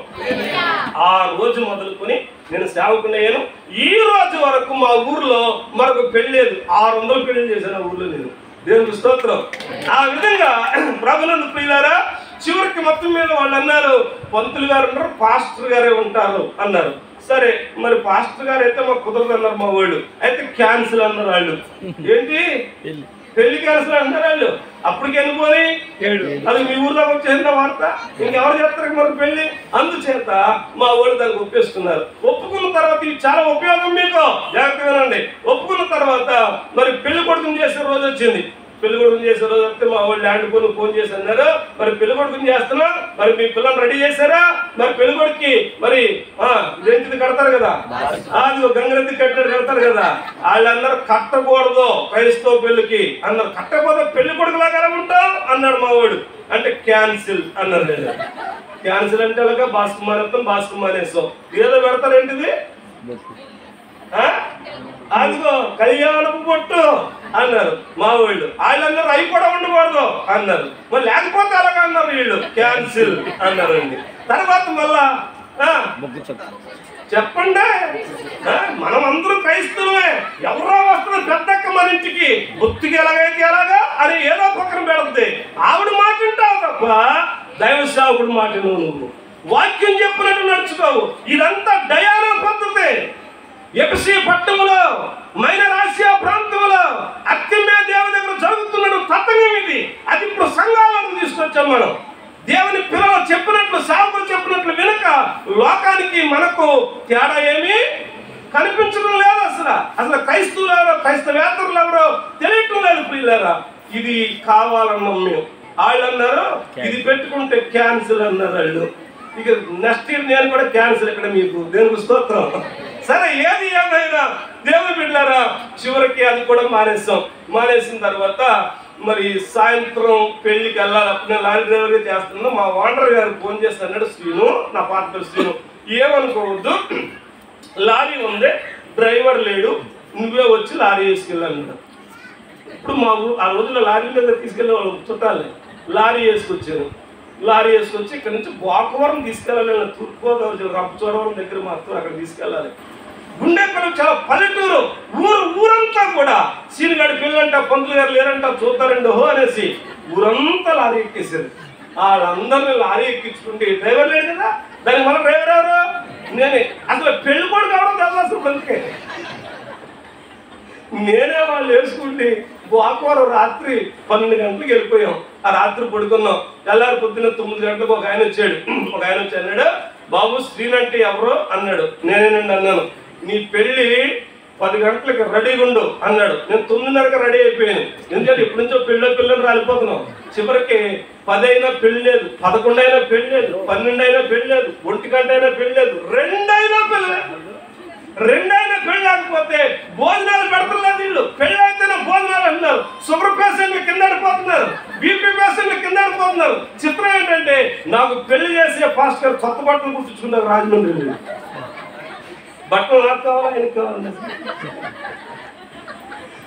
ఆ రోజు మొదలుకొని నేను సేవకునయ్యాను. ఈ రోజు వరకు మా ఊర్లో మరొక పెళ్లి లేదు. 600 పెళ్లి చేశాను ఆ ఊర్లో నేను. దేవునికి స్తోత్రం. ఆ విధంగా ప్రభునందు ప్రియులారా, చివరికి మొత్తం మీద వాళ్ళు అన్నారు పంతులు గారు ఉంటారు, పాస్టర్ గారే ఉంటారు అన్నారు. సరే, మరి పాస్టర్ గారు అయితే మాకు కుదరదు అన్నారు మా వాళ్ళు. అయితే క్యాన్సిల్ అన్నారు వాళ్ళు. ఏంటి పెళ్లి క్యాన్సిల్ అన్నారు వాళ్ళు. అప్పటికి వెళ్ళిపోయి అది మీ ఊర్లో వచ్చేసిన వార్త, ఇంకెవరు చేస్తారు మనకు పెళ్లి. అందుచేత మా వాళ్ళు దానికి ఒప్పేసుకున్నారు. ఒప్పుకున్న తర్వాత ఇది చాలా ఉపయోగం మీకు, జాగ్రత్తగా వినండి. ఒప్పుకున్న తర్వాత మరి పెళ్లి కొడుకుని చేసే రోజు వచ్చింది. పెళ్లి కొడుకుని చేసే రోజు వస్తే మా వాళ్ళు ల్యాండ్ ఫోన్ చేసి అన్నారు, మరి పెళ్లి కొడుకుని చేస్తున్నా, మరి మీ పిల్లలు రెడీ చేశారా? మరి పెళ్లి కొడుకు మరి ఇదేంటిది కడతారు కదా, అది గంగరెద్ది కట్టినట్టు కడతారు కదా. వాళ్ళందరూ కట్టకూడదు క్రైస్తవ పెళ్లికి అన్నారు. కట్టకపోతే పెళ్లి కొడుకు లాగా ఉంటావు అన్నాడు మా వాడు. అంటే క్యాన్సిల్ అన్నారు. క్యాన్సిల్ అంటే అలాగా బాస్కుమారేస్తాం, బాస్కుమారేస్తాం ఏదో పెడతారు. ఏంటిది అదిగో కళ్యాణపు పొట్టు అన్నారు మా వాళ్ళు. వాళ్ళందరూ అవి కూడా ఉండకూడదు అన్నారు. మరి లేకపోతే అలాగా అన్నారు వీళ్ళు. క్యాన్సిల్ అన్నారండి. తర్వాత మళ్ళా చెప్పండి, మనం అందరూ క్రైస్తవులే, ఎవరో వస్తున్నారు పెద్దక్క మన ఇంటికి, బొత్తికి ఎలాగైతే ఎలాగా అని ఏదో పక్కన పెడుతుంది. ఆవిడ మాట వింటావు తప్ప దైవ సేవకుడు మాట నువ్వు వాక్యం చెప్పినట్టు నడుచుకోవు. ఇదంతా డయానా పద్ధతి. ఎఫెసీ పట్టణంలో మైనర్ ఆసియా ప్రాంతంలో అత్తిమే దేవుని దగ్గర జరుగుతున్న తతంగం ఇది. అది ఇప్పుడు సంఘాలను తీసుకొచ్చాం మనం. దేవుని పిల్లలు చెప్పినట్లు, సేవకులు చెప్పినట్లు వినక లోకానికి మనకు తేడా ఏమీ కనిపించడం లేదు. అసలు క్రైస్తవులు ఎవరో, క్రైస్తవేతరులు ఎవరో తెలియటం లేదు ప్రియులారా. ఇది కావాలన్నాం మేము. వాళ్ళు అన్నారు ఇది పెట్టుకుంటే క్యాన్సిల్ అన్నారు వాళ్ళు. ఇక నెక్స్ట్ ఇయర్ నేను కూడా క్యాన్సిల్ ఇక్కడ మీకు. దేవునికి స్తోత్రం. సరే, ఏది ఏమైనా దేవుని బిడ్డలారా చివరికి అది కూడా మానేసాం. మానేసిన తర్వాత మరి సాయంత్రం పెళ్లికి వెళ్ళాలి. అప్పుడు నేను లారీ డ్రైవర్గా చేస్తున్నాను. మా ఓనర్ గారు ఫోన్ చేసి అన్నాడు, శ్రీను, నా పార్ట్నర్ శ్రీను, ఏమనుకోవద్దు, లారీ ఉంది, డ్రైవర్ లేడు, నువ్వే వచ్చి లారీ వేసుకెళ్ళాను. ఇప్పుడు మా ఆ రోజుల్లో లారీ మీద తీసుకెళ్ళే వాళ్ళు చుట్టాలి. లారీ వేసుకొచ్చాను. లారీ వేసుకొచ్చి ఇక్కడ నుంచి గోకవరం తీసుకెళ్ళాలి. తూర్పుగోదావరి జిల్లా రంపచోడవరం దగ్గర మాత్రం అక్కడ తీసుకెళ్ళాలి. గుండెక్కలు చాలా పల్లెటూరు, ఊరంతా కూడా సీనిగాడి పిల్లంట, పంతులు గారు లేరంట, చూస్తారండి హో అనేసి ఊరంతా లారీ ఎక్కేసారు. వాళ్ళందరినీ లారీ ఎక్కించుకుంటే డ్రైవర్ లేడు కదా, దానికి మన డ్రైవర్ ఎవరు? నేనే. అసలు పెళ్లి కూడా కావడం తెలుసు అసలు అందుకే నేనే వాళ్ళు వేసుకుంటే గోకవరం రాత్రి 12 గంటలకు వెళ్ళిపోయాం. ఆ రాత్రి పడుకున్నాం. తెల్లారి పొద్దున్న 9 గంటలకు ఒక ఆయన వచ్చాడు. అన్నాడు, బాబు శ్రీను అంటే ఎవరు అన్నాడు. నేనేనండి అన్నాను. నీ పెళ్లి 10 గంటలకు రెడీగా ఉండు అన్నాడు. నేను 9:30కి రెడీ అయిపోయాను. ఎందుకంటే ఇప్పటి నుంచో పిల్లని రాలిపోతున్నాం. చివరికి 10 అయినా పెళ్లి లేదు, 11 అయినా పెళ్లి లేదు, 12 అయినా పెళ్లి లేదు, 1 గంట అయినా పెళ్లి లేదు, 2 అయినా పెళ్లి లేదు. 2 అయినా పెళ్లి లేకపోతే భోజనాలు పెడతలేదు వీళ్ళు. పెళ్లి అయితేనే భోజనాలు అంటున్నారు. షుగర్ పేషెంట్లు కింద పడిపోతున్నారు, బీపీ పేషెంట్లు కింద పడిపోతున్నారు. చిత్రం ఏంటంటే నాకు పెళ్లి చేసే పాస్టర్ కొత్త బట్టలు కుట్టించుకున్నారు రాజమండ్రి. బట్టలు నాకు కావాలా, ఆయనకు కావాలి.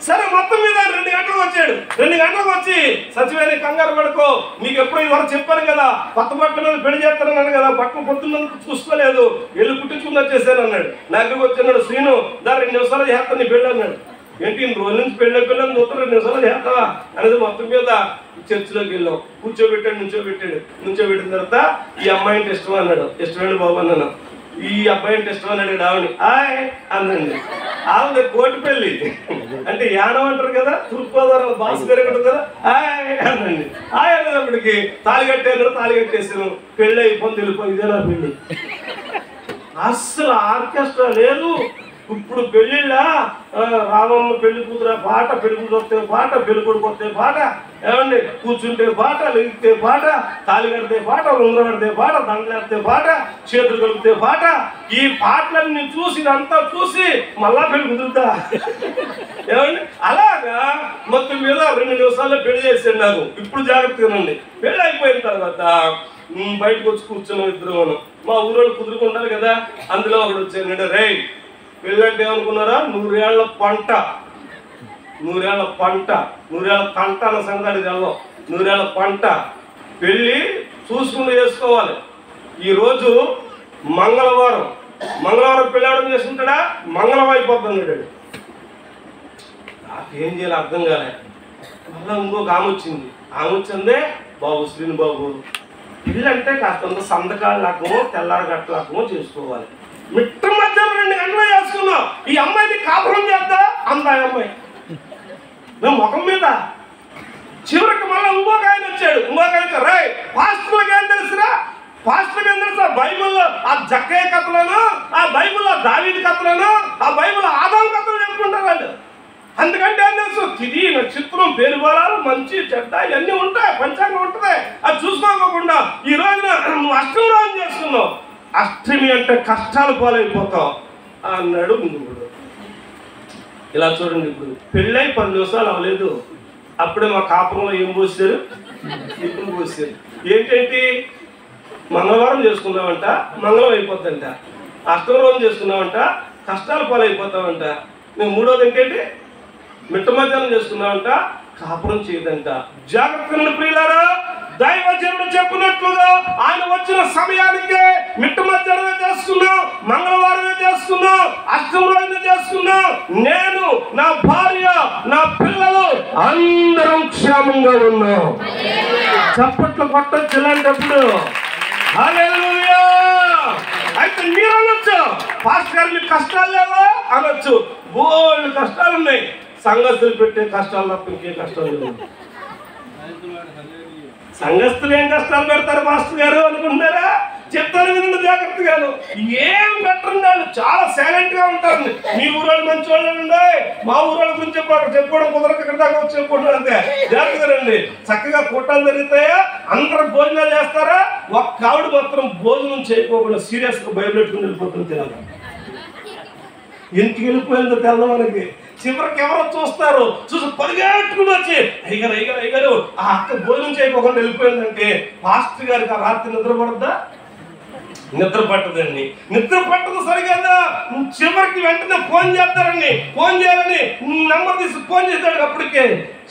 సరే, మొత్తం మీద 2 గంటలకు వచ్చాడు. 2 గంటలకు వచ్చి, సచివాలయ కంగారు పడుకో, నీకు ఎప్పుడు ఇవరకు చెప్పాను కదా, కొత్త బట్టల మీద పెళ్లి చేస్తానన్నాను కదా, బట్టలు పొద్దున్న చూసుకోలేదు, వెళ్ళి కుట్టించుకుని వచ్చేసాను అన్నాడు. నాకు వచ్చాడు, శ్రీను దా 2 నిమిషాలు చేస్తాను నీ పెళ్ళి అన్నాడు. ఏంటి 2 రోజుల నుంచి పిల్లని చూస్తా 2 నిమిషాలు చేస్తావా అనేది మొత్తం మీద చర్చిలోకి వెళ్ళాం. నుంచోబెట్టిన తర్వాత ఈ అమ్మాయి అంటే ఇష్టం అన్నాడు. ఇష్టమైన బాబు అన్నాను. ఈ అబ్బాయి అంటే ఇష్టం అన్నాడు. ఆవిడ ఆయ్ అందండి. ఆవిడ కోటి పెళ్ళి అంటే యానం అంటారు కదా, తూర్పుగోదావరి భాష పెరుగుతుంది కదా, ఆయ్ అందండి. ఆయ్ అనేటప్పటికి తాళి కట్టేసాను. పెళ్ళి అయిపోయింది, వెళ్ళిపోయి ఇదే నా పెళ్ళి. అస్సలు ఆర్కెస్ట్రా లేదు. ఇప్పుడు పెళ్ళిళ్ళ రామమ్మ పెళ్లి కూతురు పాట, పెళ్లి కూతురు వస్తే పాట, పెళ్లి కొడుకు వస్తే పాట, ఏమండి కూర్చుంటే పాట, లెగితే పాట, తాళి కడితే పాట, ఉంగరం కడితే పాట, దండలేస్తే పాట, చేతులు కలిపితే పాట. ఈ పాటలన్నీ చూసి ఇదంతా చూసి మళ్ళా పెళ్లి కుదురుతా ఏమండి. అలాగా మొత్తం మీద 2 నిమిషాల్లో పెళ్లి చేసాడు నాకు. ఇప్పుడు జాగ్రత్తగానండి. పెళ్లి అయిపోయిన తర్వాత బయటకు వచ్చి కూర్చున్నాం ఇద్దరు. మా ఊరోళ్ళు కుదురుకుంటారు కదా, అందులో ఒకడు వచ్చానండి. రే పెళ్ళంటే ఏమనుకున్నారా, 100 ఏళ్ల పంట, 100 ఏళ్ల పంట, 100 ఏళ్ల పంట అన్న సంగతి తెల్లం. 100 ఏళ్ల పంట పెళ్ళి చూసుకుంటూ చేసుకోవాలి. ఈరోజు మంగళవారం పెళ్ళాడడం చేసుకుంటాడా, మంగళం అయిపోతున్నాడు. నాకేం చేయాలి అర్థం కాలే. మళ్ళీ ఇంకొక ఆమె వచ్చిందే, బాబు శ్రీను బాబు, పెళ్ళి అంటే కాస్తంత సందకాల లాకమో తెల్లారి గట్ట లాకమో చేసుకోవాలి. మిట్ట మధ్యాహ్నం 2 గంటలు చేసుకున్నాం. ఈ అమ్మాయిని కాపురం చేద్దా అంత అమ్మాయి మేము ముఖం మీద. చివరికి మళ్ళీ ఇంకొక ఆయన వచ్చాడు. రే పాస్టర్లకు ఏం తెలుసురా, బైబిల్లో ఆ జక్కయ్య కథలను, ఆ బైబిల్లో దావీదు కథలను, ఆ బైబిల్లో ఆదాము కథలు చెప్పుకుంటారు వాళ్ళు. అందుకంటే ఏం తెలుసు, తిది నక్షత్రం, పేరు బలాలు, మంచి చెడ్డ ఇవన్నీ ఉంటాయి, పంచాంగం ఉంటుంది. అది చూసుకోకుండా ఈ రోజున నువ్వు అష్టమి రోజు చేసుకున్నావు. అష్టమి అంటే కష్టాలు పాలైపోతావు అన్నాడు. ఇలా చూడండి, ఇప్పుడు పెళ్ళై 10 నిమిషాలు అవ్వలేదు, అప్పుడే మా కాపురంలో ఏం పోసారు, ఇప్పుడు పోసారు. ఏంటంటే మంగళవారం చేసుకున్నామంట, మంగళం అయిపోద్దంట. అష్టమి రోజు చేసుకున్నామంట, కష్టాలు పాలైపోతామంట. మేము 3వది ఏంటంటే మిట్ట మధ్యాహ్నం చేసుకున్నామంట, కాపురం చేయదంట. జాగ్రత్తగా ప్రియులారా, దైవజనుడు చెప్పినట్లుగా ఆయన వచ్చిన సమయానికే మిట్ట మధ్యాహ్నమే చేసుకున్నాం, మంగళవారమే చేసుకున్నాం, అష్టమి రోజున చేసుకున్నాం. నేను, నా భార్య, నా పిల్లలు అందరం క్షేమంగా ఉన్నాం. చప్పట్లు కొట్టొచ్చు ఇలాంటప్పుడు. హల్లెలూయా. అయితే మీరు అనొచ్చు, పాస్టర్ గారు మీకు కష్టాలు లేవా అనొచ్చు. బోల్డ్ కష్టాలు ఉన్నాయి. సంఘస్థులు పెట్టే కష్టాలు తప్ప ఇంకే కష్టాలు లేవు. సంఘస్థులు ఏం కష్టాలు పెడతారు మాస్టర్ గారు అనుకుంటారా? చెప్తారు వినండి జాగ్రత్తగాను. ఏం పెట్టరు, చాలా సైలెంట్ గా ఉంటారు. మీ ఊరోళ్ళు మంచి వాళ్ళు ఉండే, మా ఊరోళ్ళ గురించి చెప్పుకోవడం కుదరక ఇక్కడ దాకా వచ్చి చెప్పుకుంటారు అంతే. జాగ్రత్తగా రండి. చక్కగా కూటాలు జరుగుతాయా, అందరూ భోజనాలు చేస్తారా, ఒక్క ఆవిడ మాత్రం భోజనం చేయకోకుండా సీరియస్ గా బయలుపెట్టుకుని వెళ్ళిపోతుంది. తినాలి. ఇంటికి వెళ్ళిపోయిందో తెల్ల మనకి చివరికి ఎవరో చూస్తారు, చూసి పరిగెట్టుకుని వచ్చి అయ్యగారు అయ్యగారు అయ్యగారు ఆ అక్క భోజనం చేయకుండా వెళ్ళిపోయిందంటే పాస్టర్ గారికి ఆ రాత్రి నిద్ర పడద్దా? నిద్ర పట్టదండి. నిద్ర పట్టదు సరిగా. చివరికి వెంటనే ఫోన్ చేస్తారండి. ఫోన్ చేయాలని నెంబర్ తీసి ఫోన్ చేస్తాడు. అప్పటికే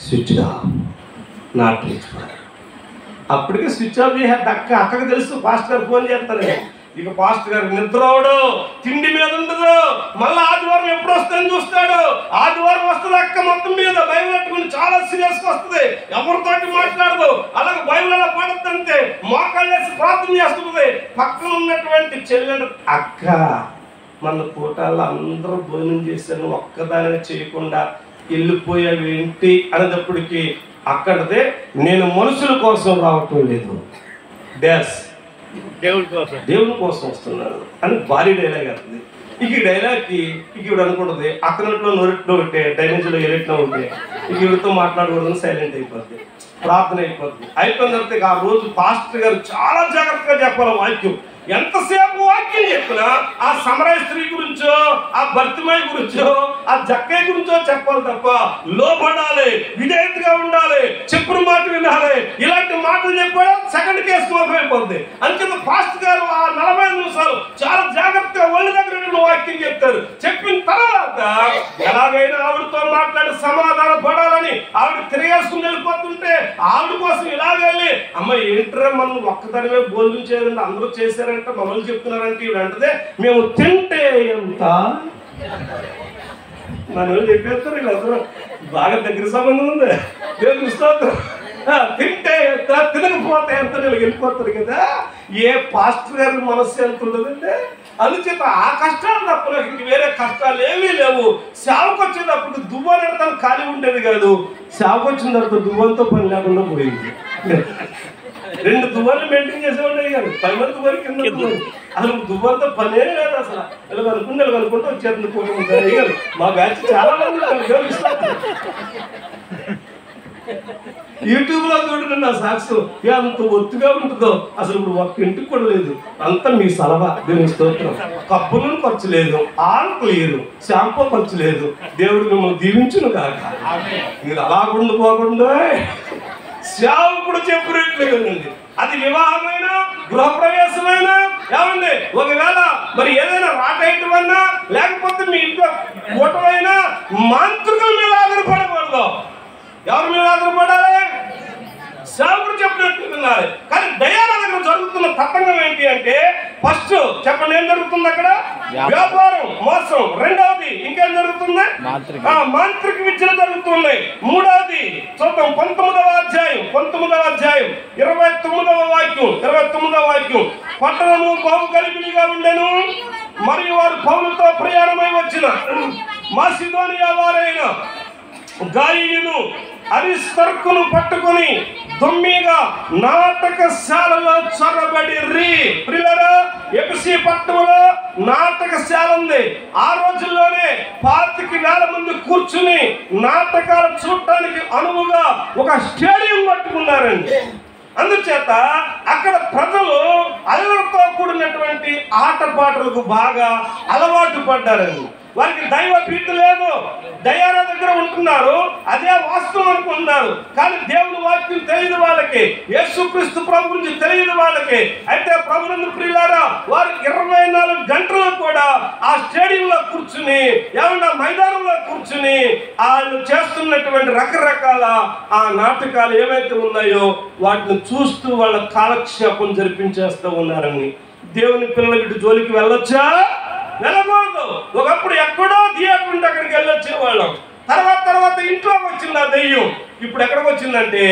స్విచ్ ఆఫ్, నాట్ రీచబుల్. అప్పటికే స్విచ్ ఆఫ్ చేసేది అక్కకి తెలుసు పాస్టర్ గారు ఫోన్ చేస్తారని. ఇక పాస్టర్ గారు నిద్ర అవడు, తిండి మీద ఉండదు. మళ్ళీ ఆదివారం ఎప్పుడు వస్తుందని చూస్తాడు. ఆదివారం వస్తుంది అక్క మొత్తం మీద బైబిల్ పెట్టుకుని చాలా సీరియస్గా వస్తుంది. ఎవరితోటి మాట్లాడదు. అలాగే బైబిల్ అలా పడద్దంతే మోకాళ్ళు వేసి ప్రార్థన చేస్తుంది. పక్కన ఉన్నటువంటి చెల్లెలు అక్క మన కూటాల్లో అందరూ భోజనం చేశాను, ఒక్కదానిగా చేయకుండా వెళ్ళిపోయావు ఏంటి అనేటప్పటికి అక్కడదే నేను మనుషుల కోసం రావటం లేదు, దేవుని కోసం వస్తున్నాను అని భారీ డైలాగ్ అవుతుంది. ఇక ఈ డైలాగ్కి ఇక ఇవిడ అనుకుంటుంది అక్కనట్లో నోరెట్లో ఉంటే డైమెన్షన్లో ఎరెట్లో ఉంటే ఇక ఇవిడితో మాట్లాడకూడదని సైలెంట్ అయిపోద్ది, ప్రార్థన అయిపోద్ది. అయిపోయిన తర్వాత ఆ రోజు పాస్టర్ గారు చాలా జాగ్రత్తగా చెప్పాలి వాక్యం. ఎంతసేపు వాక్యం చెప్పినా ఆ సమరయ స్త్రీ గురించో, ఆ భర్తిమయ్య గురించో, ఆ జక్కయ్య గురించో చెప్పాలి తప్ప లోపడాలి, విధేయతగా ఉండాలి, చెప్పిన మాట వినాలి. ఇలాంటి మాటలు చెప్పాడు సెకండ్ కేసు మోసం అయిపోద్ది. అంచేత పాస్టర్ గారు ఆ 45 నిమిషాలు చాలా జాగ్రత్తగా ఒళ్ళు దగ్గర వాక్యం చెప్తారు. చెప్పిన తర్వాత ఎలాగైనా ఆవిడతో మాట్లాడి సమాధానం పడాలని ఆవిడ తిరిగేసుకుని వెళ్ళిపోతుంటే ఆవిడ కోసం ఇలాగెళ్ళి అమ్మ ఏంట్రా మనం ఒక్కదానివే భోజనం చేయాలంటే అందరూ చేశారంటే మమ్మల్ని చెప్తున్నారంటే ఇవి అంటే మేము తింటే ఎంత మన చెప్పేస్తారు. వీళ్ళందరూ బాగా దగ్గర సంబంధం ఉంది. తింటే ఎంత తినకపోతే ఎంత వెళ్ళిపోతారు కదా. ఏ పాస్టర్ గారి మనస్సు ఎంత ఉండదంటే అందుచేత ఆ కష్టాలు తప్ప ఇంక వేరే కష్టాలు ఏమీ లేవు. సేవకు వచ్చేటప్పుడు దువ్వనడతాను ఖాళీ ఉండేది కాదు. సేవకు వచ్చిన తర్వాత దువ్వంతో పని లేకుండా పోయింది. 2 దువ్వాలు మెయింటైన్ చేసేవాళ్ళు గారు, 10 మంది దువ్వాలి కింద దువ్వాలి. అసలు దువ్వంతో పనే లేదు. అసలు ఇలా అనుకుంటూ వచ్చేది పోతుంది. మా బ్యాచ్ చాలా మంది యూట్యూబ్ లో చూడండి నా సాక్స్ అంత ఒత్తుగా ఉంటుందో అసలు ఇప్పుడు ఒక్క ఇంటికి కూడా లేదు. అంతా మీ సలహా దీని స్తోత్రం. కప్పు నుండి ఖర్చు లేదు, ఆకు లేదు, షాంపూ ఖర్చు లేదు. దేవుడు మిమ్మల్ని దీవించును కాక. మీరు అలా ఉండిపోకుండా సేవకుడు చెప్పినట్లేదండి. అది వివాహమైన గృహప్రవేశమైన ఏమండి ఒకవేళ మరి ఏదైనా రాటేయటం అన్నా లేకపోతే మీ ఇంట్లో కూటమైనా మాంత్రికుల మీద ఆధారపడకూడదు. ఎవరి మీద ఆధారపడాలి? సేవకుడు చెప్పినట్టు వినాలి. కానీ దయాల దగ్గర జరుగుతున్న తతంగం ఏంటి అంటే ఫస్ట్ చెప్పండి ఏం జరుగుతుంది అక్కడ? వ్యాపారం, మోసం. రెండవది ఇంకేం జరుగుతుంది? మాంత్రిక విద్యలు జరుగుతున్నాయి. మూడవది చూద్దాం 19వ అధ్యాయం 29వ వాక్యం. పట్టణము బహు గలిబిలిగా ఉండెను, మరియు వారు పౌలుతో ప్రయాణమై వచ్చిన మాసిదోనియా వారైన గాయిను అరిస్తర్కును పట్టుకుని దొమ్మిగా నాటకశాలలో చొరబడిరి. ప్రియులారా, ఎఫెసీ పట్టణంలో నాటకశాల ఉంది. ఆ రోజుల్లోనే 25,000 మంది కూర్చుని నాటకాలు చూడటానికి అనువుగా ఒక స్టేడియం కట్టుకున్నారండి. అందుచేత అక్కడ ప్రజలు అల్లరితో కూడినటువంటి ఆటపాటలకు బాగా అలవాటు పడ్డారండి. వారికి దైవ భీతి లేదు. దయాల దగ్గర ఉంటున్నారు, అదే వాస్తవం అనుకుంటున్నారు. కానీ దేవుని వాక్యం తెలియదు వాళ్ళకి, యేసుక్రీస్తు ప్రభు గురించి తెలియదు వాళ్ళకి. అయితే ప్రభునందు ప్రియులారా, వారు 24 గంటలు కూడా ఆ స్టేడియంలో కూర్చుని ఏమన్నా మైదానంలో కూర్చుని వాళ్ళు చేస్తున్నటువంటి రకరకాల ఆ నాటకాలు ఏవైతే ఉన్నాయో వాటిని చూస్తూ వాళ్ళ కాలక్షేపం జరిపించేస్తూ ఉన్నారని. దేవుని పిల్లల వీటి జోలికి వెళ్ళొచ్చా? వెళ్ళకూడదు. ఒకప్పుడు ఎక్కడో థియేటర్ ఉంటే అక్కడికి వెళ్ళొచ్చేవాళ్ళం. తర్వాత ఇంట్లోకి వచ్చింది ఆ దెయ్యం. ఇప్పుడు ఎక్కడికి వచ్చిందంటే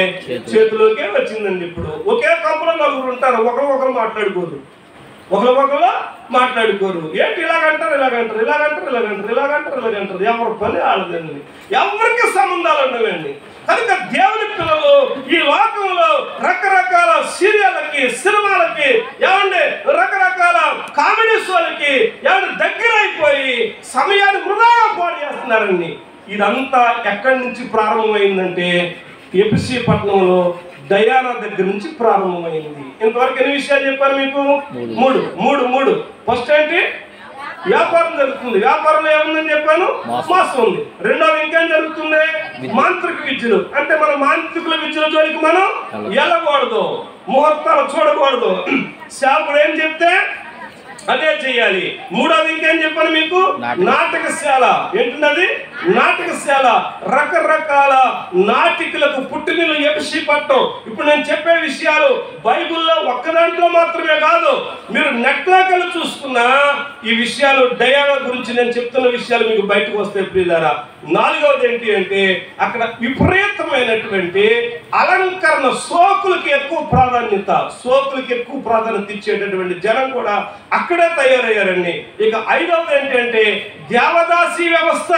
చేతిలోకే వచ్చిందండి. ఇప్పుడు ఒకే కంపలో 4 ఉంటారు, ఒకరు మాట్లాడుకోరు, ఏంటి ఇలాగంటారు. ఎవరి పని ఆడదండి, ఎవరికి సంబంధాలు ఉండవండి. కనుక దేవుని పిల్లలు ఈ లోకంలో రకరకాల సీరియళ్ళకి, సినిమాలకి, ఏమండి రకరకాల కామెడీ షోలకి ఏమంటే దగ్గర అయిపోయి సమయాన్ని వృధాగా పాడు చేస్తున్నారండి. ఇదంతా ఎక్కడి నుంచి ప్రారంభమైందంటే ఎఫెసీ పట్టణంలో దయానా దగ్గర నుంచి ప్రారంభమైంది. ఇంతవరకు ఎన్ని విషయాలు చెప్పారు మీకు? మూడు. ఫస్ట్ ఏంటి? వ్యాపారం జరుగుతుంది. వ్యాపారంలో ఏముందని చెప్పాను? మోసం ఉంది. రెండోది ఇంకేం జరుగుతుంది? మాంత్రిక విద్యలు. అంటే మన మాంత్రికుల విద్యల జోలికి మనం వెళ్ళకూడదు, ముహూర్తాలు చూడకూడదు. సేవకుడు ఏం చెప్తే అదే చెయ్యాలి. మూడోది ఇంకేం చెప్పాను మీకు? నాటకశాల. ఏంటన్నది? నాటకశాల. రకరకాల నాటికలకు పుట్టినలు ఎపిసి పట్టం. ఇప్పుడు నేను చెప్పే విషయాలు బైబిల్లో ఒక్క దాంట్లో మాత్రమే కాదు, మీరు నెట్లోకి వెళ్ళి చూసుకున్నా ఈ విషయాలు డయానా గురించి నేను చెప్తున్న విషయాలు మీకు బయటకు వస్తాయి ప్రియులారా. నాలుగవది ఏంటి అంటే అక్కడ విపరీతమైనటువంటి అలంకరణ, సోకులకి ఎక్కువ ప్రాధాన్యత, సోకులకి ఎక్కువ ప్రాధాన్యత ఇచ్చేటటువంటి జనం కూడా అక్కడే తయారయ్యారండి. ఇక ఐదవది ఏంటంటే దేవదాసి వ్యవస్థ.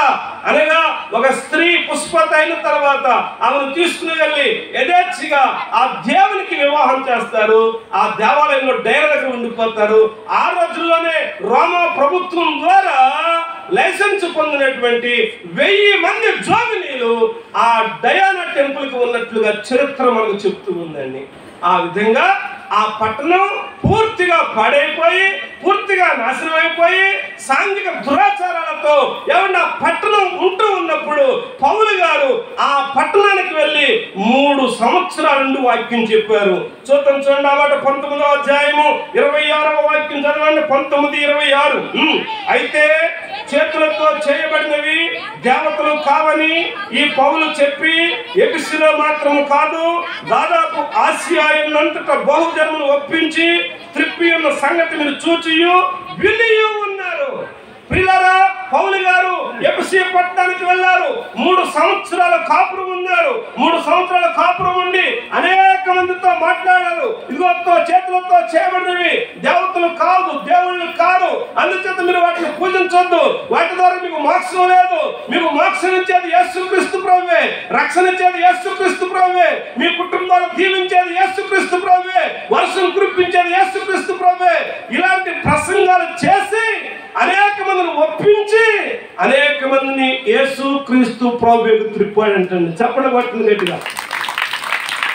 అనగా ఒక స్త్రీ పుష్పత అయిన తర్వాత ఆమెను తీసుకుని వెళ్ళి యథేచ్ఛగా ఆ దేవునికి వివాహం చేస్తారు, ఆ దేవాలయంలో డైర దగ్గర ఉండిపోతారు. ఆ రోజుల్లోనే రోమా ప్రభుత్వం ద్వారా లైసెన్స్ పొందినటువంటి 1000 మంది జోగినీలు ఆ డయానా టెంపుల్ కి ఉన్నట్లుగా చరిత్ర మనకు చెప్తూ ఉందండి. ఆ విధంగా ఆ పట్టణం పూర్తిగా పాడైపోయి, పూర్తిగా నాశనం అయిపోయి, సాంఘిక దురాచారాలతో ఏమన్నా పట్టణం ఉంటూ ఉన్నప్పుడు పౌలు గారు ఆ పట్టణానికి వెళ్ళి 3 సంవత్సరాల నుండి వాక్యం చెప్పారు. చూద్దాం, చూడండి. ఆ మాట 19వ అధ్యాయము 26వ వాక్యం చదవండి. 19:26. అయితే చేతులతో చేయబడినవి దేవతలు కావని ఈ పౌలు చెప్పి ఎఫెసులో మాత్రము కాదు, దాదాపు ఆసియా అంతటా బహుజనులను ఒప్పించి త్రిప్పి ఉన్న సంగతి మీరు చూచియు వినియు ఉన్నారు. ప్రియులారా, పౌలు గారు ఎఫెసు పట్టణానికి వెళ్ళారు. 3 సంవత్సరాల కాపురం ఉన్నారు. 3 సంవత్సరాల కాపురం ఉండి అనేక మందితో మాట్లాడారు. ఇదిగో చేతులతో చేయబడినవి దేవతలు కాదు, దేవుళ్ళు కాదు, అందుచేత మీరు వాటిని పూజించొద్దు, వాటి ద్వారా మీకు మోక్షం లేదు. మీకు మోక్షం ఇచ్చేది యేసుక్రీస్తు ప్రభువే, రక్షణ ఇచ్చేది యేసుక్రీస్తు ప్రభువే, మీ కుటుంబాలను దీవించేది యేసుక్రీస్తు ప్రభువే, వర్షం కురిపించేది యేసుక్రీస్తు ప్రభువే. ఇలాంటి ప్రసంగాలు చేసి అనేక మందిని ఒప్పించి అనేక మందిని యేసుక్రీస్తు ప్రభువుకు త్రిప్పాడంటండి. చెప్పండి పట్టింది గట్టిగా.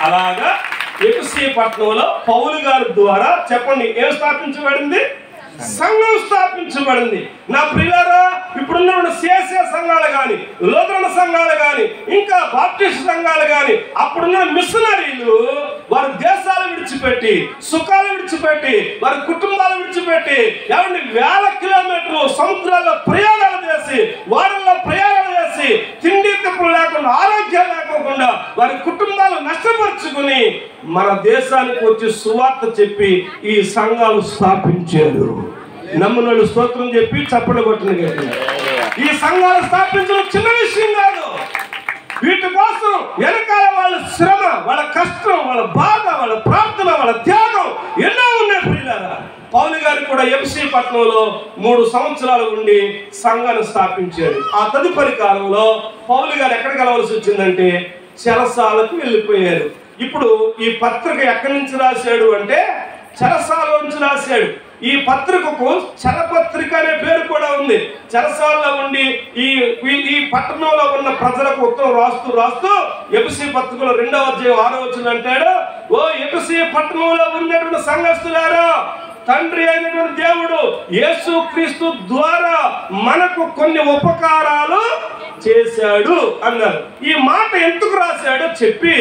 అలాగా ఎఫెసు పట్టణంలో పౌలు గారి ద్వారా చెప్పండి ఏం స్థాపించబడింది? సంఘం స్థాపించబడింది. నా ప్రియులారా, ఇప్పుడున్న సిఎస్ఏ సంఘాలు కానీ, లూథరన్ సంఘాలు కానీ, ఇంకా బాప్టిస్ట్ సంఘాలు కానీ, అప్పుడున్న మిషనరీలు వారి దేశాలు విడిచిపెట్టి, సుఖాలు విడిచిపెట్టి, వారి కుటుంబాలు విడిచిపెట్టి ఏమండి వేల కిలోమీటర్లు సముద్రాల్లో ప్రయాణాలు చేసి, వారంలో ప్రయాణాలు చేసి, తిండి తిప్పులు లేకుండా, ఆరోగ్యం లేకోకుండా వారి కుటుంబాలు నష్టపరుచుకుని మన దేశానికి వచ్చి సువార్త చెప్పి ఈ సంఘాలు స్థాపించారు. నమ్మునోళ్ళు స్తోత్రం చెప్పి చప్పట్లు కొట్టిన గట్టిగా. ఈ సంఘాలు స్థాపించడం చిన్న విషయం కాదు. వీటి కోసం వెనకాల వాళ్ళ శ్రమ, వాళ్ళ కష్టం, వాళ్ళ బాధ, వాళ్ళ ప్రార్థన, వాళ్ళ త్యాగం ఎన్నో ఉన్నాయి ప్రియులారా. పౌలు గారు కూడా ఎఫెసు పట్టణంలో 3 సంవత్సరాలు ఉండి సంఘాన్ని స్థాపించారు. ఆ తదుపరి కాలంలో పౌలు గారు ఎక్కడికి వెళ్ళవలసి వచ్చిందంటే చెరసాలకు వెళ్ళిపోయారు. ఇప్పుడు ఈ పత్రిక ఎక్కడి నుంచి రాశాడు అంటే చెరసాల నుంచి రాశాడు. ఈ పత్రికకు చెరపత్రిక అనే పేరు కూడా ఉంది. చెరసాలలో ఉండి ఈ పట్టణంలో ఉన్న ప్రజలకు ఉత్తరం రాస్తూ రాస్తూ ఎఫెసు పత్రికలో 2వ అధ్యాయం 6వ వచనం అంటాడు, ఓ ఎఫెసు పట్టణంలో ఉన్నటువంటి సంఘస్థులారా, తండ్రి అయినటువంటి దేవుడు యేసుక్రీస్తు ద్వారా మనకు కొన్ని ఉపకారాలు చేశాడు అన్నారు. ఈ మాట ఎందుకు రాశాడో చెప్పి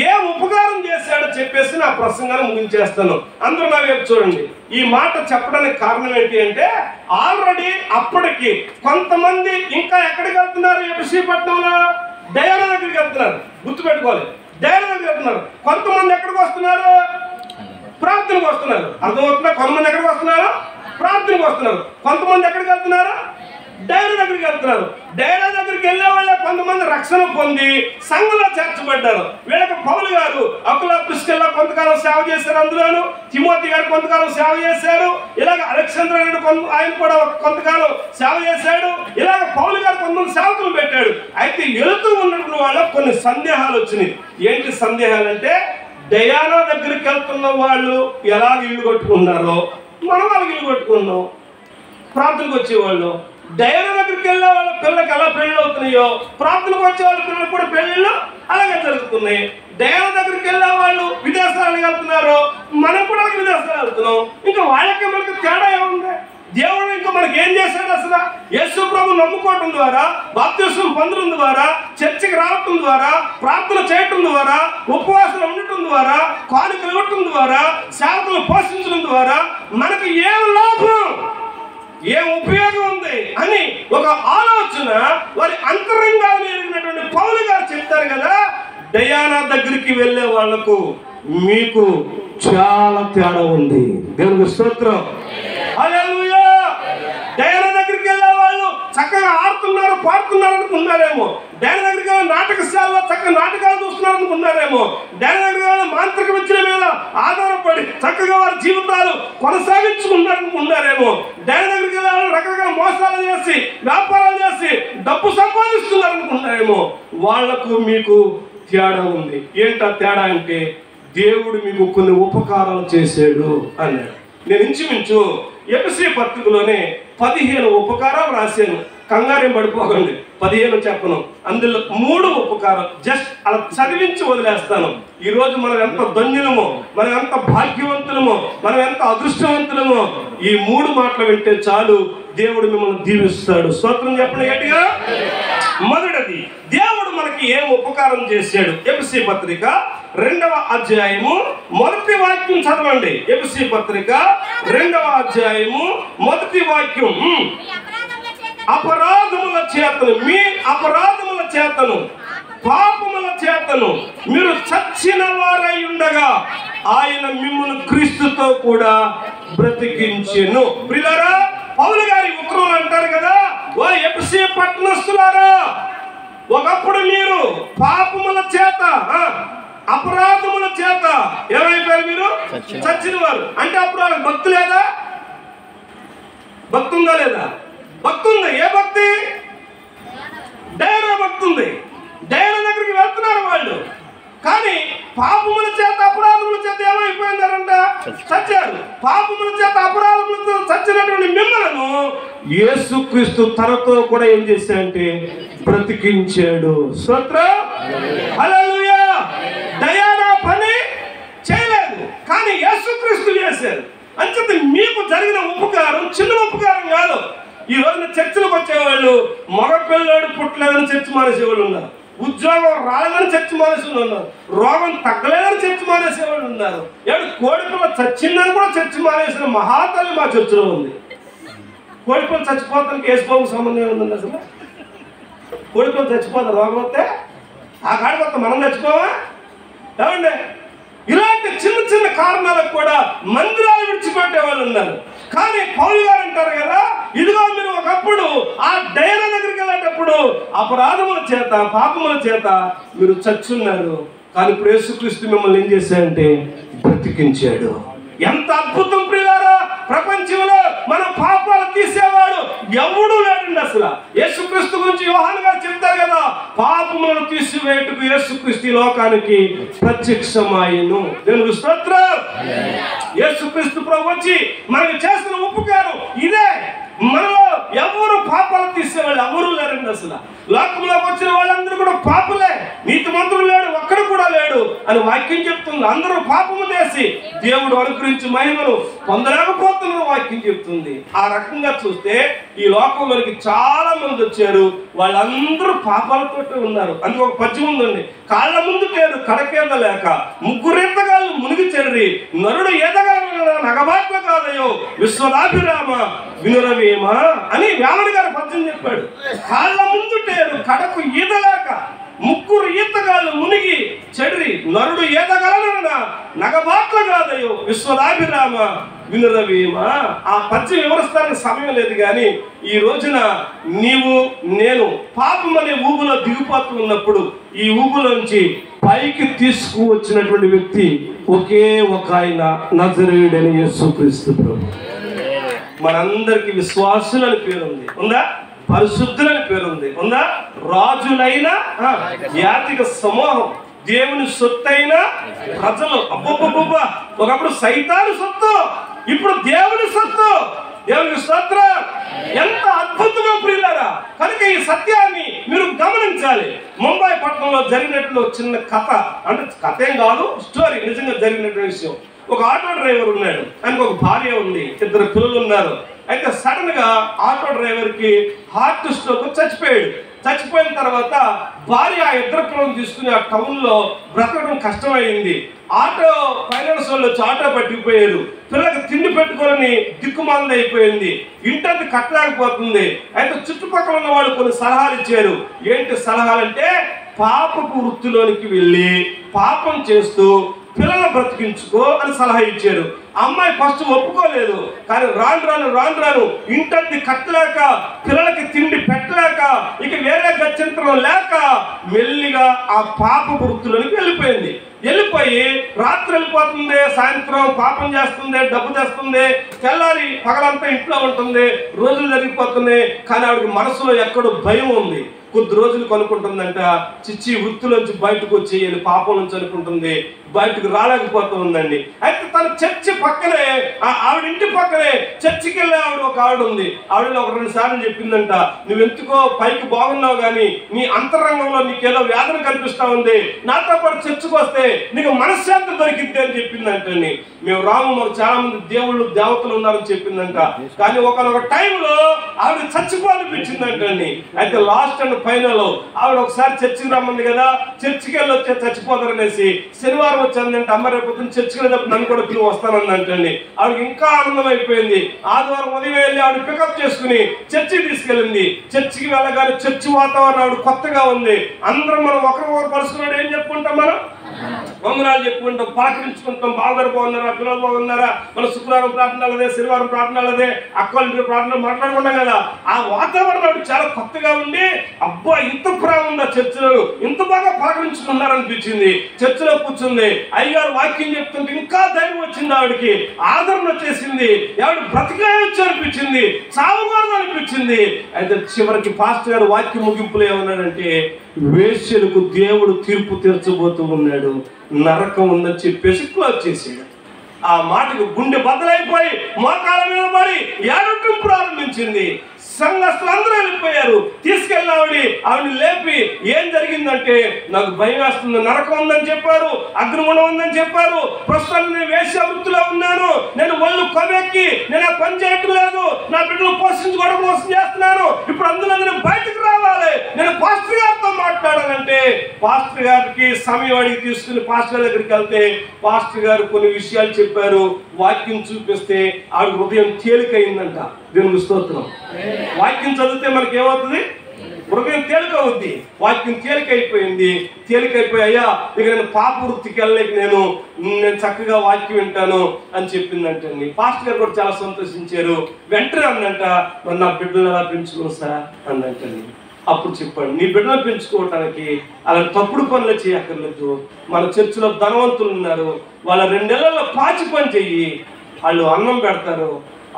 ఏ ఉపకారం చేశాడో చెప్పేసి నా ప్రసంగాన్ని ముగించేస్తాను. అందరూ నా వైపు చూడండి. ఈ మాట చెప్పడానికి కారణం ఏంటి అంటే ఆల్రెడీ అప్పటికి కొంతమంది ఇంకా ఎక్కడికి వెళ్తున్నారు? ఎఫెసు పట్టణంలో డయానా దగ్గరికి వెళ్తున్నారు. గుర్తుపెట్టుకోవాలి, డయానా దగ్గరికి వెళ్తున్నారు. కొంతమంది ఎక్కడికి వస్తున్నారు? ప్రార్థనకు వస్తున్నారు. అర్థమవుతుందా? కొంతమంది ఎక్కడికి వస్తున్నారు? ప్రార్థనకు వస్తున్నారు. కొంతమంది ఎక్కడికి వెళ్తున్నారు? డైరా దగ్గరికి వెళ్తున్నారు. డైరా దగ్గరికి వెళ్ళే వాళ్ళే కొంతమంది రక్షణ పొంది సంఘంలో చేర్చబడ్డారు. వీళ్ళకి పౌలు గారు అకులా ప్రిస్కిల్లా కొంతకాలం సేవ చేశారు. అందులోను తిమోతి గారు కొంతకాలం సేవ చేశారు. ఇలాగ అలెగ్జాండర్ ఆయన కూడా కొంతకాలం సేవ చేశాడు. ఇలాగ పౌలు గారు కొంతమంది సేవకులు పెట్టాడు. అయితే వెళుతూ ఉన్నప్పుడు వాళ్ళకి కొన్ని సందేహాలు వచ్చినాయి. ఏంటి సందేహాలు అంటే డయానా దగ్గరికి వెళ్తున్న వాళ్ళు ఎలాగ ఇల్లు కట్టుకున్నారో మనం వాళ్ళకి ఇల్లు కట్టుకున్నాం. ప్రార్థనకు వచ్చేవాళ్ళు డయానా దగ్గరికి వెళ్ళే వాళ్ళ పిల్లలకి ఎలా పెళ్ళి అవుతున్నాయో ప్రార్థనకు వచ్చే వాళ్ళ పిల్లలకు కూడా పెళ్ళిళ్ళు అలాగే జరుగుతున్నాయి. డయానా దగ్గరికి వెళ్ళే వాళ్ళు విదేశాలకు వెళ్తున్నారు, మనం కూడా విదేశాలు వెళ్తున్నాం. ఇంకా వాళ్ళకి మనకి తేడా ఏముంది? దేవుడు ఇంకా మనకి మనకి ఏం చేశాడు అసలు? యేసు ప్రభు నమ్ముకోవటం ద్వారా, బాప్తిస్మం పొందడం ద్వారా, చర్చికి రావటం ద్వారా, ప్రార్థన చేయటం ద్వారా, ఉపవాసం ఉండటం ద్వారా, కానుకలు ఇవ్వటం ద్వారా, సేవకులు పోషించడం ద్వారా మనకి ఏం లాభం, ఏం ఉపయోగం ఉంది అని ఒక ఆలోచన వారి అంతరంగాన్ని ఎరిగినటువంటి పౌలు గారు చెప్తారు కదా, డయానా దగ్గరికి వెళ్ళే వాళ్లకు మీకు చాలా తేడా ఉంది. దేవునికి స్తోత్రం. హల్లెలూయా. డయానా దగ్గరికి వెళ్ళే వాళ్ళు చక్కగా ఆడుతున్నారు, పాడుతున్నారు అనుకున్నారేమో. డయానా దగ్గరికి వెళ్ళి నాటకశాలలో చక్కగా నాటకాలు చూస్తున్నారు అనుకున్నారేమో. డయానా దగ్గరికి వెళ్ళి మాంత్రిక విద్యల మీద ఆధారపడి చక్కగా వారి జీవితాలు కొనసాగించుకున్నారు అనుకున్నారేమో. డయానా దగ్గరికి వెళ్ళే వాళ్ళు రకరకాల మోసాలు చేసి, వ్యాపారాలు చేసి డబ్బు సంపాదిస్తున్నారు అనుకున్నారేమో. వాళ్లకు మీకు తేడా ఉంది. ఏంటా తేడా అంటే, దేవుడు మీకు కొన్ని ఉపకారాలు చేశాడు అన్నాడు. నేను ఇంచుమించు ఎఫెసీ పత్రికలోనే 15 ఉపకారాలు రాశాను. కంగారేం పడిపోకండి, 15 చెప్పను. అందులో 3 ఉపకారాలు జస్ట్ అలా చదివించి వదిలేస్తాను. ఈరోజు మనం ఎంత ధన్యులమో, మనం ఎంత భాగ్యవంతులమో, మనం ఎంత అదృష్టవంతులమో ఈ 3 మాటలు వింటే చాలు, దేవుడు మిమ్మల్ని దీవిస్తాడు. స్తోత్రం చెప్పండి గట్టిగా. మొదటిది, దేవుడు మనకి ఏం ఉపకారం చేశాడు? ఎఫెసీ పత్రిక 2వ అధ్యాయము మొదటి వాక్యం చదవండి. ఎఫెసీ పత్రిక 2వ అధ్యాయము మొదటి వాక్యం. అపరాధముల చేతను, మీ అపరాధముల చేతను, పాపముల చేతను మీరు చచ్చిన వారై ఉండగా ఆయన మిమ్మల్ని క్రీస్తుతో కూడా బ్రతికించెను. ప్రియులారా, పౌలు గారి ఉత్తరంలో అంటారు కదా, ఓ ఎఫెసీ పట్టణస్థులారా, ఒకప్పుడు మీరు పాపముల చేత, అపరాధముల చేత ఏమైపోయారు? మీరు చచ్చిన వారు. అంటే అప్పుడు వాళ్ళకి భక్తి లేదా? భక్తి ఉందా లేదా? భక్తి ఉంది. ఏ భక్తి? డైరా భక్తి ఉంది. డైరా దగ్గరికి వెళ్తున్నారు వాళ్ళు. కానీ పాపముల చేత, అపరాధముల చేత ఏమైపోయినారంట? చచ్చారు. పాపముల చేత, అపరాధములతో చచ్చినటువంటి మిమ్మలను యేసుక్రీస్తు తనతో కూడా ఏం చేశాడంటే బ్రతికించాడు. స్తోత్రం. హల్లెలూయా. డయానా పని చేయలేదు, కానీ యేసుక్రీస్తు చేశారు. అంచేత మీకు జరిగిన ఉపకారం చిన్న ఉపకారం కాదు. ఈ రోజున చర్చలకు వచ్చేవాళ్ళు మగ పిల్లడు పుట్టలేదని చర్చ మానేసేవాళ్ళు ఉన్నారు, ఉద్యోగం రాలేదని చర్చ మానేసేవాళ్ళు ఉన్నారు, రోగం తగ్గలేదని చర్చ మానేసేవాళ్ళు ఉన్నారు, ఏడు కోడి పిల్ల చచ్చిందని కూడా చర్చ మానేసిన మహాతల్లి మా చర్చలో ఉంది. కోడి పిల్ల చచ్చిపోతానికి యేసుబాబుకు సంబంధం ఉందండి? అసలు కోడి పిల్ల చచ్చిపోతారు, రోగం వస్తే ఆ కాడికి వస్తే మనం చచ్చిపోవా? ఏమండి, ఇలాంటి చిన్న చిన్న కారణాలకు కూడా మందిరాలు విడిచిపెట్టే వాళ్ళు ఉన్నారు. కానీ పౌలు గారు అంటారు కదా, ఇదిగో మీరు ఒకప్పుడు ఆ డైరా దగ్గరికి వెళ్ళేటప్పుడు అపరాధముల చేత, పాపముల చేత మీరు చచ్చున్నారు, కానీ ఇప్పుడు యేసుక్రీస్తు మిమ్మల్ని ఏం చేశాడంటే బ్రతికించాడు. ఎంత అద్భుతం ప్రియులారా! ప్రపంచంలో మన పాపాలు తీసేవాడు ఎవడూ లేడండి అసలు. యేసుక్రీస్తు గురించి యోహాను గారు చెప్తారు కదా, పాపములను తీసివేయుటకు యేసుక్రీస్తు ఈ లోకానికి ప్రత్యక్షమాయెను. దేవునికి స్తోత్రం. యేసుక్రీస్తు ప్రభు వచ్చి మనకు చేసిన ఉపకారం ఇదే. మనలో ఎవరు పాపాలు తీసేవాళ్ళు ఎవరు లేరండి అసలు. లోకంలోకి వచ్చిన వాళ్ళందరూ కూడా పాపులే, నీతిమంతుడు లేడు, ఒక్కడు కూడా లేడు అని వాక్యం చెప్తుంది. అందరూ పాపము చేసి దేవుడు అనుగ్రహించి మహిమను పొందలేకపోతున్న వాక్యం చెప్తుంది. ఆ రకంగా చూస్తే ఈ లోకంలోకి చాలా మంది వచ్చారు, వాళ్ళందరూ పాపాలతో ఉన్నారు. అందుకు ఒక పద్యం ఉందండి, కాళ్ళ ముందు పేరు కడకేద లేక ముగ్గురెత్తగాళ్ళు మునిగి చెర్రి నరుడు ఎదగల నగబాట్ల కాదయో విశ్వనాభిరామ వినురవేమా అని వేమన గారు పద్యం చెప్పాడు. కాళ్ళ ముందు టేరు కడకు ఈదలేక ముగ్గురు ఈతగాళ్ళు మునిగి చెడ్రి నరుడు ఈదగలన నగబాట్ల కాదయో విశ్వనాభిరామ వినురవేమా. ఆ పద్యం వివరిస్తానికి సమయం లేదు, కానీ ఈ రోజున నీవు నేను పాపం అనే ఊబులో దిగిపోతూ ఉన్నప్పుడు ఈ ఊబులోంచి పైకి తీసుకువచ్చినటువంటి వ్యక్తి ఒకే ఒక ఆయన, నజరేయుడైన యేసుక్రీస్తు ప్రభు. మనందరికి విశ్వాసులని పేరుంది, ఉందా? పరిశుద్ధులని పేరుంది, ఉందా? రాజులైన జాతిక సమూహం, దేవుని సొత్తైన ప్రజలు. అబ్బబ్బబ్బ, ఒకప్పుడు సైతాను సొత్తు, ఇప్పుడు దేవుని సొత్తు. దేవునికి స్తోత్రం. ఎంత అద్భుతమో ప్రియులారా! కనుక ఈ సత్యాన్ని మీరు గమనించాలి. ముంబై పట్టణంలో జరిగినట్లు చిన్న కథ, అంటే కథ ఏం కాదు, స్టోరీ, నిజంగా జరిగినటువంటి విషయం. ఒక ఆటో డ్రైవర్ ఉన్నాడు, ఆయనకు ఒక భార్య ఉంది, 2 పిల్లలు ఉన్నారు. అయితే సడన్ గా ఆటో డ్రైవర్ కి హార్ట్ స్ట్రోక్ చచ్చిపోయాడు. చచ్చిపోయిన తర్వాత భార్య ఆ ఇద్దరు పిల్లలను తీసుకుని ఆ టౌన్ లో బ్రతకడం కష్టమైంది. ఆటో ఫైనాన్స్ వాళ్ళు వచ్చి ఆటో పట్టుకుపోయారు. పిల్లలకి తిండి పెట్టుకోవాలని దిక్కుమాలింది అయిపోయింది. ఇంటది కట్టలేకపోతుంది. అయితే చుట్టుపక్కల ఉన్న వాళ్ళు కొన్ని సలహాలు ఇచ్చారు. ఏంటి సలహాలంటే, పాపపు వృత్తిలోనికి వెళ్ళి పాపం చేస్తూ పిల్లలు బ్రతికించుకో అని సలహా ఇచ్చారు. అమ్మాయి ఫస్ట్ ఒప్పుకోలేదు. కానీ రాను రాను ఇంటది కట్టలేక, పిల్లలకి తిండి పెట్టలేక, ఇక వేరే గత్యంతరం లేక మెల్లిగా ఆ పాప వృత్తిలోనికి వెళ్ళిపోయి రాత్రి వెళ్ళిపోతుంది, సాయంత్రం పాపం చేస్తుంది, డబ్బు తెస్తుంది, తెల్లారి పగలంతా ఇంట్లో ఉంటుంది, రోజులు జరిగిపోతున్నాయి. కానీ ఆవిడకి మనసులో ఎక్కడో భయం ఉంది. కొద్ది రోజులు కొనుక్కుంటుందంట, చిచ్చి వృత్తిలోంచి బయటకు వచ్చి పాపం నుంచి అనుకుంటుంది, బయటకు రాలేకపోతూ ఉందండి. అయితే తన చర్చి పక్కనే, ఆవిడ ఇంటి పక్కనే చర్చికి వెళ్ళే ఒక ఆవిడ ఉంది. ఆవిడ ఒక 2 సార్లు చెప్పిందంట, నువ్వెందుకో పైకి బాగున్నావు కానీ నీ అంతరంగంలో నీకేదో వేదన కనిపిస్తా ఉంది, నాతో పాటు చర్చికి వస్తే నీకు మనశ్శాంతి దొరికిద్ది అని చెప్పిందంటండి. మేము రాము, మాకు చాలా మంది దేవుళ్ళు దేవతలు ఉన్నారని చెప్పిందంట. కానీ ఒకనొక టైంలో ఆవిడ చచ్చిపోవాలనిపించిందంటండి. అయితే లాస్ట్ అండ్ ఫైనల్ ఆవిడ ఒకసారి చర్చికి రమ్మంది కదా, చర్చికి వెళ్ళి వచ్చే చచ్చిపోతారనేసి శనివారం వచ్చిందంటే, అమ్మ రేపు చర్చికి వెళ్ళినప్పుడు నన్ను కూడా పిలువ వస్తానందంటండి. ఆవిడకి ఇంకా ఆనందం అయిపోయింది. ఆదివారం ఉదయం వెళ్ళి ఆవిడ పికప్ చేసుకుని చర్చికి తీసుకెళ్ళింది. చర్చికి వెళ్ళగానే చర్చి వాతావరణం ఆవిడ కొత్తగా ఉంది. అందరం మనం ఒకరికొకరు పరుచుకున్నాడు ఏం చెప్పుకుంటాం, మనం వందనాలు చెప్పుకుంటాం, పలకరించుకుంటాం, బావగారు బాగున్నారా, పిల్లలు బాగున్నారా, మన శుక్రవారం ప్రార్థనలదే, శనివారం ప్రార్థనలదే, అక్కల ప్రార్థనలు మాట్లాడుకున్నాం కదా. ఆ వాతావరణం చాలా కొత్తగా ఉండి, అబ్బా ఇంత ప్రేమ ఉందా చర్చిలో, ఇంత బాగా పలకరించుకున్నారనిపించింది. చర్చిలో కూర్చుంది, అయ్యగారు వాక్యం చెప్తుంటే ఇంకా ధైర్యం వచ్చింది, ఆవిడకి ఆదరణ వచ్చేసింది, ఆవిడ బ్రతికేయచ్చు అనిపించింది, చావకూడదు అనిపించింది. అయితే చివరికి పాస్టర్ గారు వాక్యం ముగింపులో ఏమన్నాడంటే, వేశ్యలకు దేవుడు తీర్పు తీర్చబోతూ ఉన్నాడు, నరకం ఉందని చెప్పేసి క్లోజ్ చేసాడు. ఆ మాటకు గుండె బద్దలైపోయి మోకాళ్ళ మీద పడి ఏడవటం ప్రారంభించింది. సంఘస్థులందరూ వెళ్ళిపోయారు. తీసుకెళ్ళి ఆవిడని లేపి ఏం జరిగిందంటే, నాకు భయం వేస్తుంది, నరకం ఉందని చెప్పారు, అగ్నిగుణం ఉందని చెప్పారు, ప్రస్తుతం నేను వేశ్య వృత్తిలో ఉన్నాను, నేను ఒళ్ళు కొవ్వెక్కి నేను ఆ పని చేయటం లేదు, నా బిడ్డలు పోషించుకోవడం మోసం చేస్తున్నాను, ఇప్పుడు అందులో నేను బయటకు రావాలి, నేను పాస్టర్ గారితో మాట్లాడాలంటే, పాస్టర్ గారికి సమయం అడిగి తీసుకుని పాస్టర్ గారి దగ్గరికి వెళ్తే పాస్టర్ గారు కొన్ని విషయాలు చెప్పారు. వాక్యం చూపిస్తే ఆవిడ హృదయం తేలికైందంట. దేవునికి స్తోత్రం. వాక్యం చదివితే మనకి ఏమవుతుంది, హృదయం తేలిక అవుద్ది. వాక్యం తేలికైపోయింది. తేలికైపోయి అయ్యా ఇక నేను పాప వృత్తికి వెళ్ళలేక నేను చక్కగా వాక్యం వింటాను అని చెప్పిందంటండి. పాస్టర్ గారు కూడా చాలా సంతోషించారు. వెంటనే అందంట, మరి నా బిడ్డలు ఎలా పెంచుకోవచ్చా అందంటండి. అప్పుడు చెప్పాడు, నీ బిడ్డలు పెంచుకోవటానికి అలాంటి తప్పుడు పనులు చేయక్కర్లేదు. మన చర్చిలో ధనవంతులు ఉన్నారు, వాళ్ళ 2 నెలల్లో పాచి పని చెయ్యి, వాళ్ళు అన్నం పెడతారు,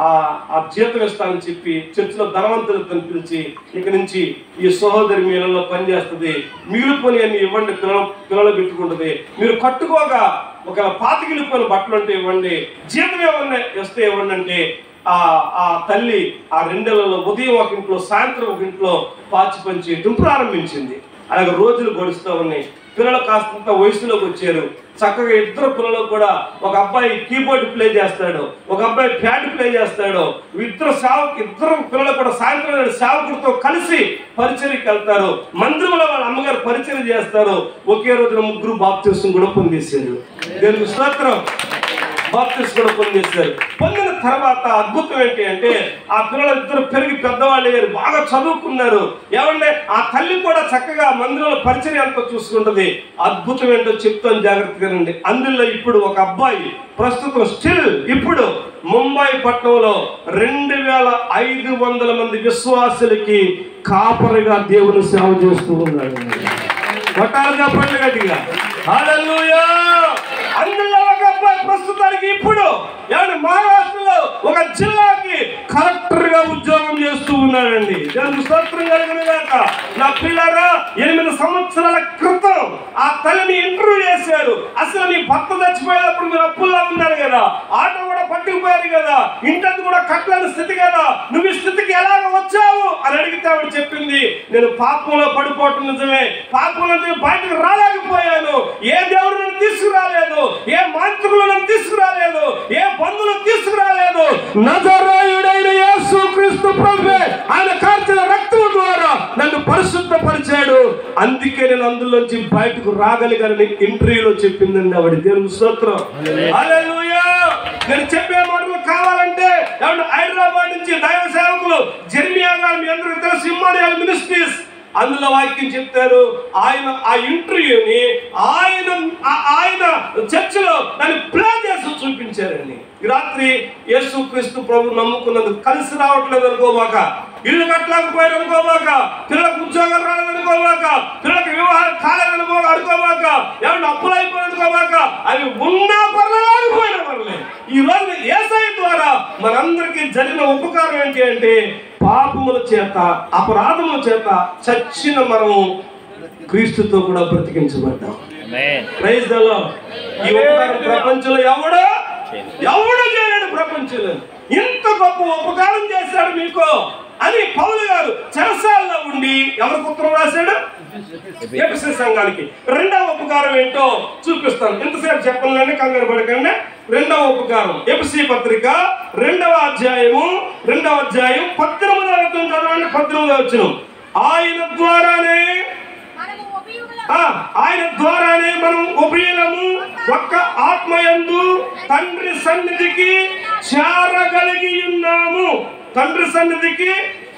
ఆ జీతం ఇస్తానని చెప్పి చర్చిలో ధనవంతులతో పిలిచి, ఇక నుంచి ఈ సహోదరి మీ ఇళ్లలో పనిచేస్తుంది, మిగిలిపోయి అన్ని ఇవ్వండి, పిల్లలు పెట్టుకుంటుంది, మీరు కట్టుకోగా ఒక పాతికిలిపోయిన బట్టలు అంటే ఇవ్వండి, జీతం ఏమన్నా ఇస్తే ఇవ్వండి అంటే ఆ తల్లి ఆ 2 నెలల్లో ఉదయం ఒక ఇంట్లో, సాయంత్రం ఒక ఇంట్లో పాచి పని చేయటం ప్రారంభించింది. అలాగే రోజులు గడుస్తూ ఉన్నాయి. పిల్లలు కాస్తంత వయసులోకి వచ్చారు. చక్కగా 2 పిల్లలు కూడా, ఒక అబ్బాయి కీబోర్డ్ ప్లే చేస్తాడు, ఒక అబ్బాయి ప్యాడ్ ప్లే చేస్తాడు. 2 పిల్లలు కూడా సాయంత్రం సేవకుడితో కలిసి పరిచర్యకి వెళ్తారు. మందిరంలో వాళ్ళ అమ్మగారు పరిచర్య చేస్తారు. ఒకే రోజున 3 బాప్తిస్మం కూడా పొందేశారు. దేవునికి స్తోత్రం. బాప్తిస్మం కూడా పొందేశారు. పొందిన తర్వాత అద్భుతం ఏంటి అంటే, ఆ పిల్లలు పెరిగి పెద్దవాళ్ళు అయ్యారు, బాగా చదువుకున్నారు. ఏమంటే ఆ తల్లి కూడా చక్కగా మందిరంలో పరిచర్య అంతా చూసుకుంటుంది. అద్భుతం ఏంటో చెప్తాను, జాగ్రత్తగా రండి. అందులో ఇప్పుడు ఒక అబ్బాయి ప్రస్తుతం స్టిల్ ఇప్పుడు ముంబై పట్టణంలో 2500 మంది విశ్వాసులకి కాపరిగా దేవుని సేవ చేస్తూ ఉన్నాడు. కొట్టాలిగా పండుగ గట్టిగా హల్లెలూయా. అందులో ఒక అబ్బాయి ప్రస్తుతానికి ఇప్పుడు మహారాష్ట్రలో ఒక జిల్లాకి కలెక్టర్ గా ఉద్యోగం చేస్తూ ఉన్నాడండి. దానికి స్తోత్రం కలిగినగాక. నా పిల్లరా, 8 సంవత్సరాల క్రితం ఆ తల్లిని ఇంటర్వ్యూ చేశారు. అసలు నీ భర్త చచ్చిపోయేటప్పుడు మీరు అప్పుల్లో ఉన్నారు కదా, ఆటో కూడా పట్టుకుపోయారు కదా, ఇంటది కూడా కట్టలేని స్థితి కదా, నువ్వు ఈ స్థితికి ఎలాగ వచ్చావు అని అడిగితే ఆవిడ చెప్పింది, నేను పాపంలో పడిపోవటం నిజమే, పాపం నుంచి బయటకు రాలేకపోయాను, ఏ దేవుడు నన్ను తీసుకురాలేదు, ఏ మాంత్రికులు నన్ను తీసుకురాలేదు, ఏ బంధువులు తీసుకురాలేదు, నజరేయుడైన యేసు ఆయన కార్చిన రక్తం ద్వారా నన్ను పరిశుద్ధపరిచాడు, అందుకే నేను అందులోంచి బయటకు రాగలిగానని ఇంటర్వ్యూలో చెప్పిందండి ఆవిడ. దేవుని స్తోత్రం. హల్లెలూయా. నేను చెప్పే మాటలు కావాలంటే హైదరాబాద్ నుంచి దైవ సేవకులు జెర్మియా గారు, మీ అందరికీ తెలుసు, ఇమ్మానుయేల్ మినిస్ట్రీస్, అందులో వాక్యం చెప్తారు. ఆయన ఆ ఇంటర్వ్యూని ఆయన చర్చిలో దాన్ని ప్లే చేసి చూపించారండి. ఈ రాత్రి యేసుక్రీస్తు ప్రభు నమ్ముకున్నందుకు కలిసి రావట్లేదు అనుకోబాక, ఇల్లు కట్టలేకపోయారు అనుకోబాక, పిల్లలకు ఉద్యోగాలు రాలేదనుకోబాక, పిల్లలకు వివాహాలు అనుకోబాక, ఏమన్నా అప్పులు అయిపోయి అనుకోబాక, అవి ఉన్నా పర్లేకపోయినా పర్లేదు. ఈ రోజు యేసయ్య ద్వారా మనందరికీ జరిగిన ఉపకారం ఏంటి అంటే, పాపముల చేత అపరాధముల చేత చచ్చిన మనం క్రీస్తుతో కూడా బ్రతికించబడ్డాం. Praise the lord. ఈ ఉపకారం ప్రపంచంలో ఎవడో చేయలేడు. ప్రపంచంలో ఇంత గొప్ప ఉపకారం చేశాడు మీకు అని పౌలు గారు చెరసాలలో ఉండి ఎవరికి ఉత్తరం రాశాడు? ఎఫెసీ సంఘానికి. రెండవ ఉపకారం ఏంటో చూపిస్తాను. ఇంతసేపు చెప్పాలని కంగారు పడకండి. రెండవ ఉపకారం ఎఫెసీ పత్రిక 2వ అధ్యాయం 18వ చదవండి. 18వ వచనం. ఆయన ద్వారానే మనం ఉభయులము ఒక్క ఆత్మయందు తండ్రి సన్నిధికి చేరగలిగి ఉన్నాము. తండ్రి సన్నిధికి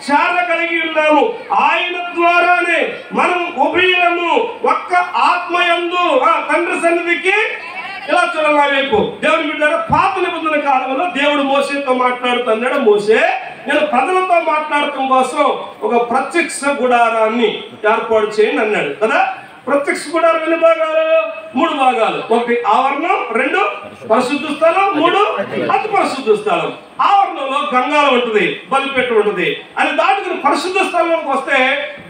చేరగలిగి ఉన్నాము. ఆయన ద్వారానే మనం ఉభయులము ఒక్క ఆత్మయందు తండ్రి సన్నిధికి. ఇలా చూడాలి వైపు. దేవుని బిడ్డలారా, పాత నిబంధన కాలంలో దేవుడు మోసేతో మాట్లాడుతున్నాడు. మోసే, నేను ప్రజలతో మాట్లాడటం కోసం ఒక ప్రత్యక్ష గుడారాన్ని ఏర్పాటు చేయండి అన్నాడు కదా. ప్రత్యక్ష గుడారం ఎన్ని భాగాలు? 3 భాగాలు. 1 ఆవరణం, 2 పరిశుద్ధ స్థలం, 3 అతి పరిశుద్ధ స్థలం. ఆవరణంలో గంగాలం ఉంటుంది, బలిపెట్టు ఉంటుంది. అది దాటుకుని పరిశుద్ధ స్థలంలోకి వస్తే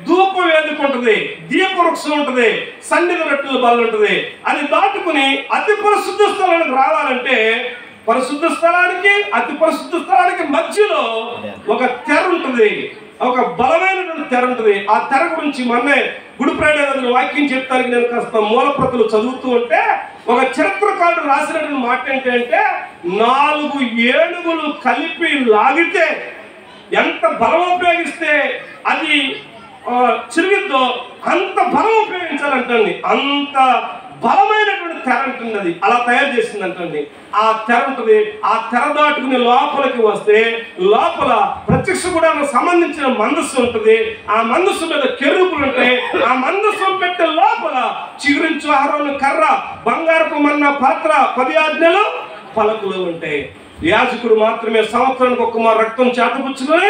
ధూప వేదిక ఉంటుంది, దీపవృక్షం ఉంటుంది, సన్నిధి రొట్టెల బల్ల ఉంటుంది. అది దాటుకుని అతి పరిశుద్ధ స్థలానికి రావాలంటే పరిశుద్ధ స్థలానికి అతి పరిశుద్ధ స్థలానికి మధ్యలో ఒక తెర ఉంటుంది, ఒక బలమైనటువంటి తెర ఉంటుంది. ఆ తెర గురించి మొన్నే గుడి ప్రేరణ వాక్యం చెప్తానికి నేను కాస్త మూలప్రతులు చదువుతూ ఉంటే ఒక చరిత్రకారుడు రాసినటువంటి మాట ఏంటంటే, 4 ఏనుగులు కలిపి లాగితే ఎంత బలం ఉపయోగిస్తే అది చిరిగిద్దో అంత బలం ఉపయోగించాలంటండి. అంత బలమైనటువంటి తెర ఉంటుంది. అది అలా తయారు చేసింది అంటండి. ఆ తెర ఉంటుంది. ఆ తెర దాటుకుని లోపలికి వస్తే లోపల ప్రత్యక్ష గుడారానికి సంబంధించిన మందస్సు ఉంటుంది. ఆ మందస్సు మీద కెరూబులు ఉంటాయి. ఆ మందస్సు పెట్టే లోపల చిగురించు ఆహారం కర్ర, బంగారపు మన్నా పాత్ర, 10 ఆజ్ఞలు పలకలు ఉంటాయి. యాజకుడు మాత్రమే సంవత్సరానికి ఒక్కమారు రక్తం చేతపుచ్చుకొని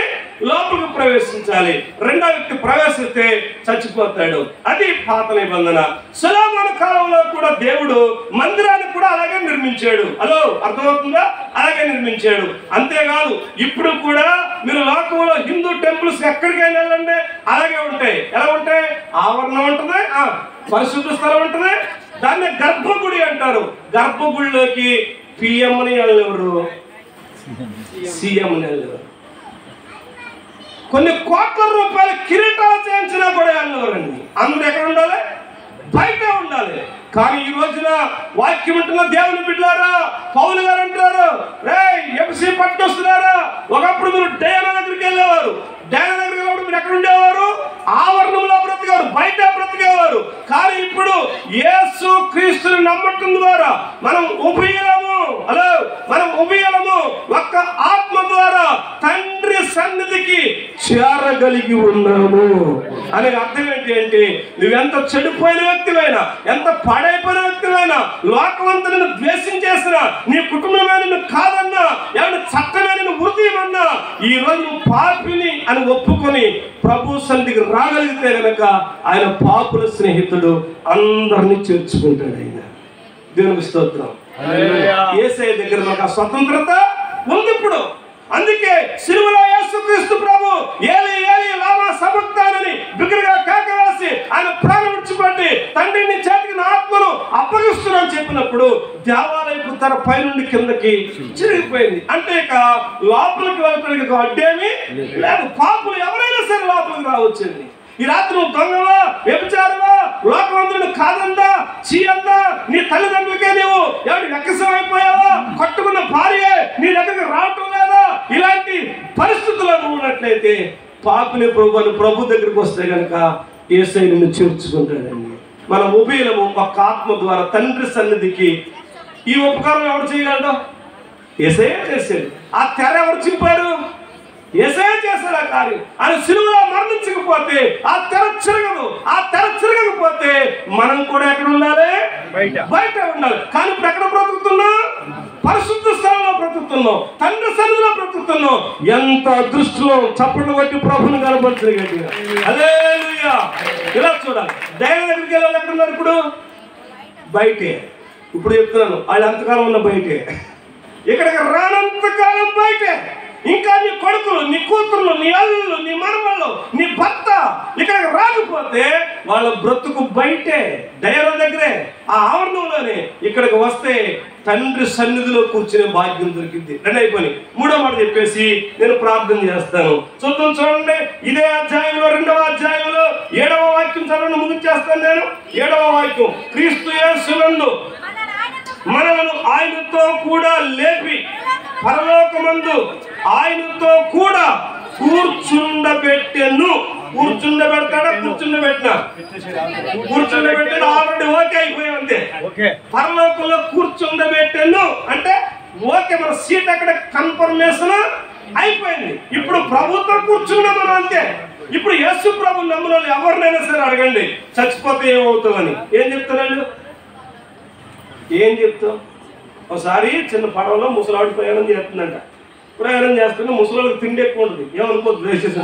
లోపలికి ప్రవేశించాలి. రెండో వ్యక్తి ప్రవేశిస్తే చచ్చిపోతాడు. అది పాత నిబంధన. సొలొమోను కాలంలో కూడా దేవుడు మందిరాన్ని కూడా అలాగే నిర్మించాడు. హలో, అర్థమవుతుందా? అలాగే నిర్మించాడు. అంతేకాదు ఇప్పుడు కూడా మీరు లోకంలో హిందూ టెంపుల్స్ ఎక్కడికైనా వెళ్ళండి, అలాగే ఉంటాయి. ఎలా ఉంటాయి? ఆవరణం ఉంటుంది, పరిశుద్ధ స్థలం ఉంటుంది, దాన్ని గర్భగుడి అంటారు. గర్భగుడిలోకి పిఎంని వెళ్ళెవరు, సీఎంని వెళ్ళెవరు. కొన్ని కోట్ల రూపాయల కిరీటాలు చేయించినా కూడా వెళ్ళెవరండి. అందరూ ఎక్కడ ఉండాలి? బయట ఉండాలి. కానీ ఈ రోజున వాక్యం ఉంటున్న దేవుని బిడ్డలారా, పౌలు గారు అంటారు, రే ఎఫెసీ పట్టణస్తులారా, ఒకప్పుడు మీరు డయానా దగ్గరికి వెళ్ళేవారు. డయానా దగ్గరికి వెళ్ళినప్పుడు మీరు ఎక్కడ ఉండేవారు? ఆవరణంలో బ్రతికేవారు, బయట బ్రతికేవారు. కానీ ఇప్పుడు యేసు క్రీస్తుని నమ్మటం ద్వారా మనం ఉభయులము, మనం ఉభయులము ఒక్క ఆత్మ ద్వారా తండ్రి సన్నిధికి చేరగలిగి ఉన్నాము. అనే అర్థం ఏంటి అంటే, నువ్వెంత చెడిపోయిన వ్యక్తివైనా, ఎంత పాడైపోయిన వ్యక్తివైనా, లోకవంతులను ద్వేషించేసినా, నీ కుటుంబమే నిన్ను కాదన్నా, ఏమన్నా చట్టమే నిన్ను వృత్తిమన్నా, ఈ రోజు నువ్వు పాపిని అని ఒప్పుకొని ప్రభు సన్నిధికి రాగలిగితే గనక ఆయన పాపుల స్నేహితుడు, అందరినీ చేర్చుకుంటాడు. ఆయన దేవునికి స్తోత్రం. యేసయ్య దగ్గర మనకు ఆ స్వతంత్రత ఉంది ఇప్పుడు. అందుకే సిలువలో యేసుక్రీస్తు ప్రభు ఏలి ఏలి లామా సబక్తానని బిగ్గరగా కేక వేసి ఆయన ప్రాణం విడిచిపెట్టి తండ్రి నీ చేతికి నా ఆత్మను అప్పగిస్తున్నాను చెప్పినప్పుడు దేవాలయపు తెర పైనుండి కిందకి చిరిగిపోయింది. అంటే ఇక లోపలికి వెళ్ళడానికి అడ్డేమీ లేదు. పాపులు ఎవరైనా సరే లోపలికి రావచ్చండి. ఈ రాత్రి నువ్వు దొంగవా, వ్యభిచారమా, లోకవంతుడు కాదందా, చీయందా, నీ తల్లిదండ్రులకే నీవు ఎవరి వెక్కసం అయిపోయావా, కట్టుకున్న భార్య నీ దగ్గరికి రావటం లేదా, ఇలాంటి పరిస్థితుల్లో ఉన్నట్లయితే పాపిని ప్రభు దగ్గరికి వస్తే కనుక యేసయ్య నిన్ను చేర్చుకుంటాడండి. మన ఉభయలము ఒక ఆత్మ ద్వారా తండ్రి సన్నిధికి ఈ ఉపకారం ఎవరు చేయగలడు? యేసయ్య చేశాడు. ఆ తెర ఎవరు చింపారు? యేసయ్య చేశాడు ఆ కార్యం. ఆయన సిలువలో మరణించకపోతే ఆ తెర చిరగదు. ఆ తెర చిరగకపోతే మనం కూడా ఎక్కడ ఉండాలి? బయట ఉండాలి. కానీ ఇప్పుడు ఎక్కడ బ్రతుకుతున్నాం? పరిశుద్ధ స్థలంలో బ్రతుకుతున్నాం, తండ్రి సన్నిధిలో బ్రతుకుతున్నాం. ఎంత అదృష్టంలో చప్పట్లు కొట్టి ప్రభుని కనపరిచిన గట్టిగా హల్లెలూయా. ఇలా చూడాలి. దైవ దగ్గరికి వెళ్ళాలి. ఎక్కడ ఉన్నారు ఇప్పుడు? బయటే. ఇప్పుడు చెప్తున్నాను, వాళ్ళు ఎంతకాలం ఉన్న బయటే, ఇక్కడికి రానంతకాలం బయటే. ఇంకా నీ కొడుకులు, నీ కూతుర్లు, నీ అల్లులు, నీ మనవళ్ళు, నీ భర్త ఇక్కడికి రాకపోతే వాళ్ళ బ్రతుకు బయటే, దైవం దగ్గరే, ఆ ఆవరణంలోనే. ఇక్కడికి వస్తే తండ్రి సన్నిధిలో కూర్చునే భాగ్యం దొరికింది. రెండు అయిపోయి మూడో మాట చెప్పేసి నేను ప్రార్థన చేస్తాను. చూడండి, ఇదే అధ్యాయంలో 2వ అధ్యాయంలో 7వ వాక్యం చదవండి. ముగించేస్తాను నేను. 7వ వాక్యం, క్రీస్తు యేసునందు మనలను ఆయనతో కూడా లేపి పరలోకమందు ఆయనతో కూడా కూర్చుండబెట్టెను. కూర్చుండబెడతాడా? కూర్చుండబెట్టాడు. ఆల్రెడీ ఓకే అయిపోయి ఉంది. పరలోకంలో కూర్చుండబెట్టెను అంటే ఓకే, మన సీట్ అక్కడ కన్ఫర్మేషన్ అయిపోయింది. ఇప్పుడు ప్రభుత్వం కూర్చున్నాం మనం అంతే. ఇప్పుడు యేసు ప్రభు నమ్మిన వాళ్ళు ఎవరినైనా సరే అడగండి, చచ్చిపోతే ఏమవుతామని. ఏం చెప్తారు? ఏం చెప్తాం? ఒకసారి చిన్న పడవలో ముసలాడు ప్రయాణం చేస్తుందంట. ప్రయాణం చేస్తుంటే ముసలాళ్ళకి తిండి ఎక్కువ ఉంటుంది. ఏమనుకోవద్దు, దయచేసి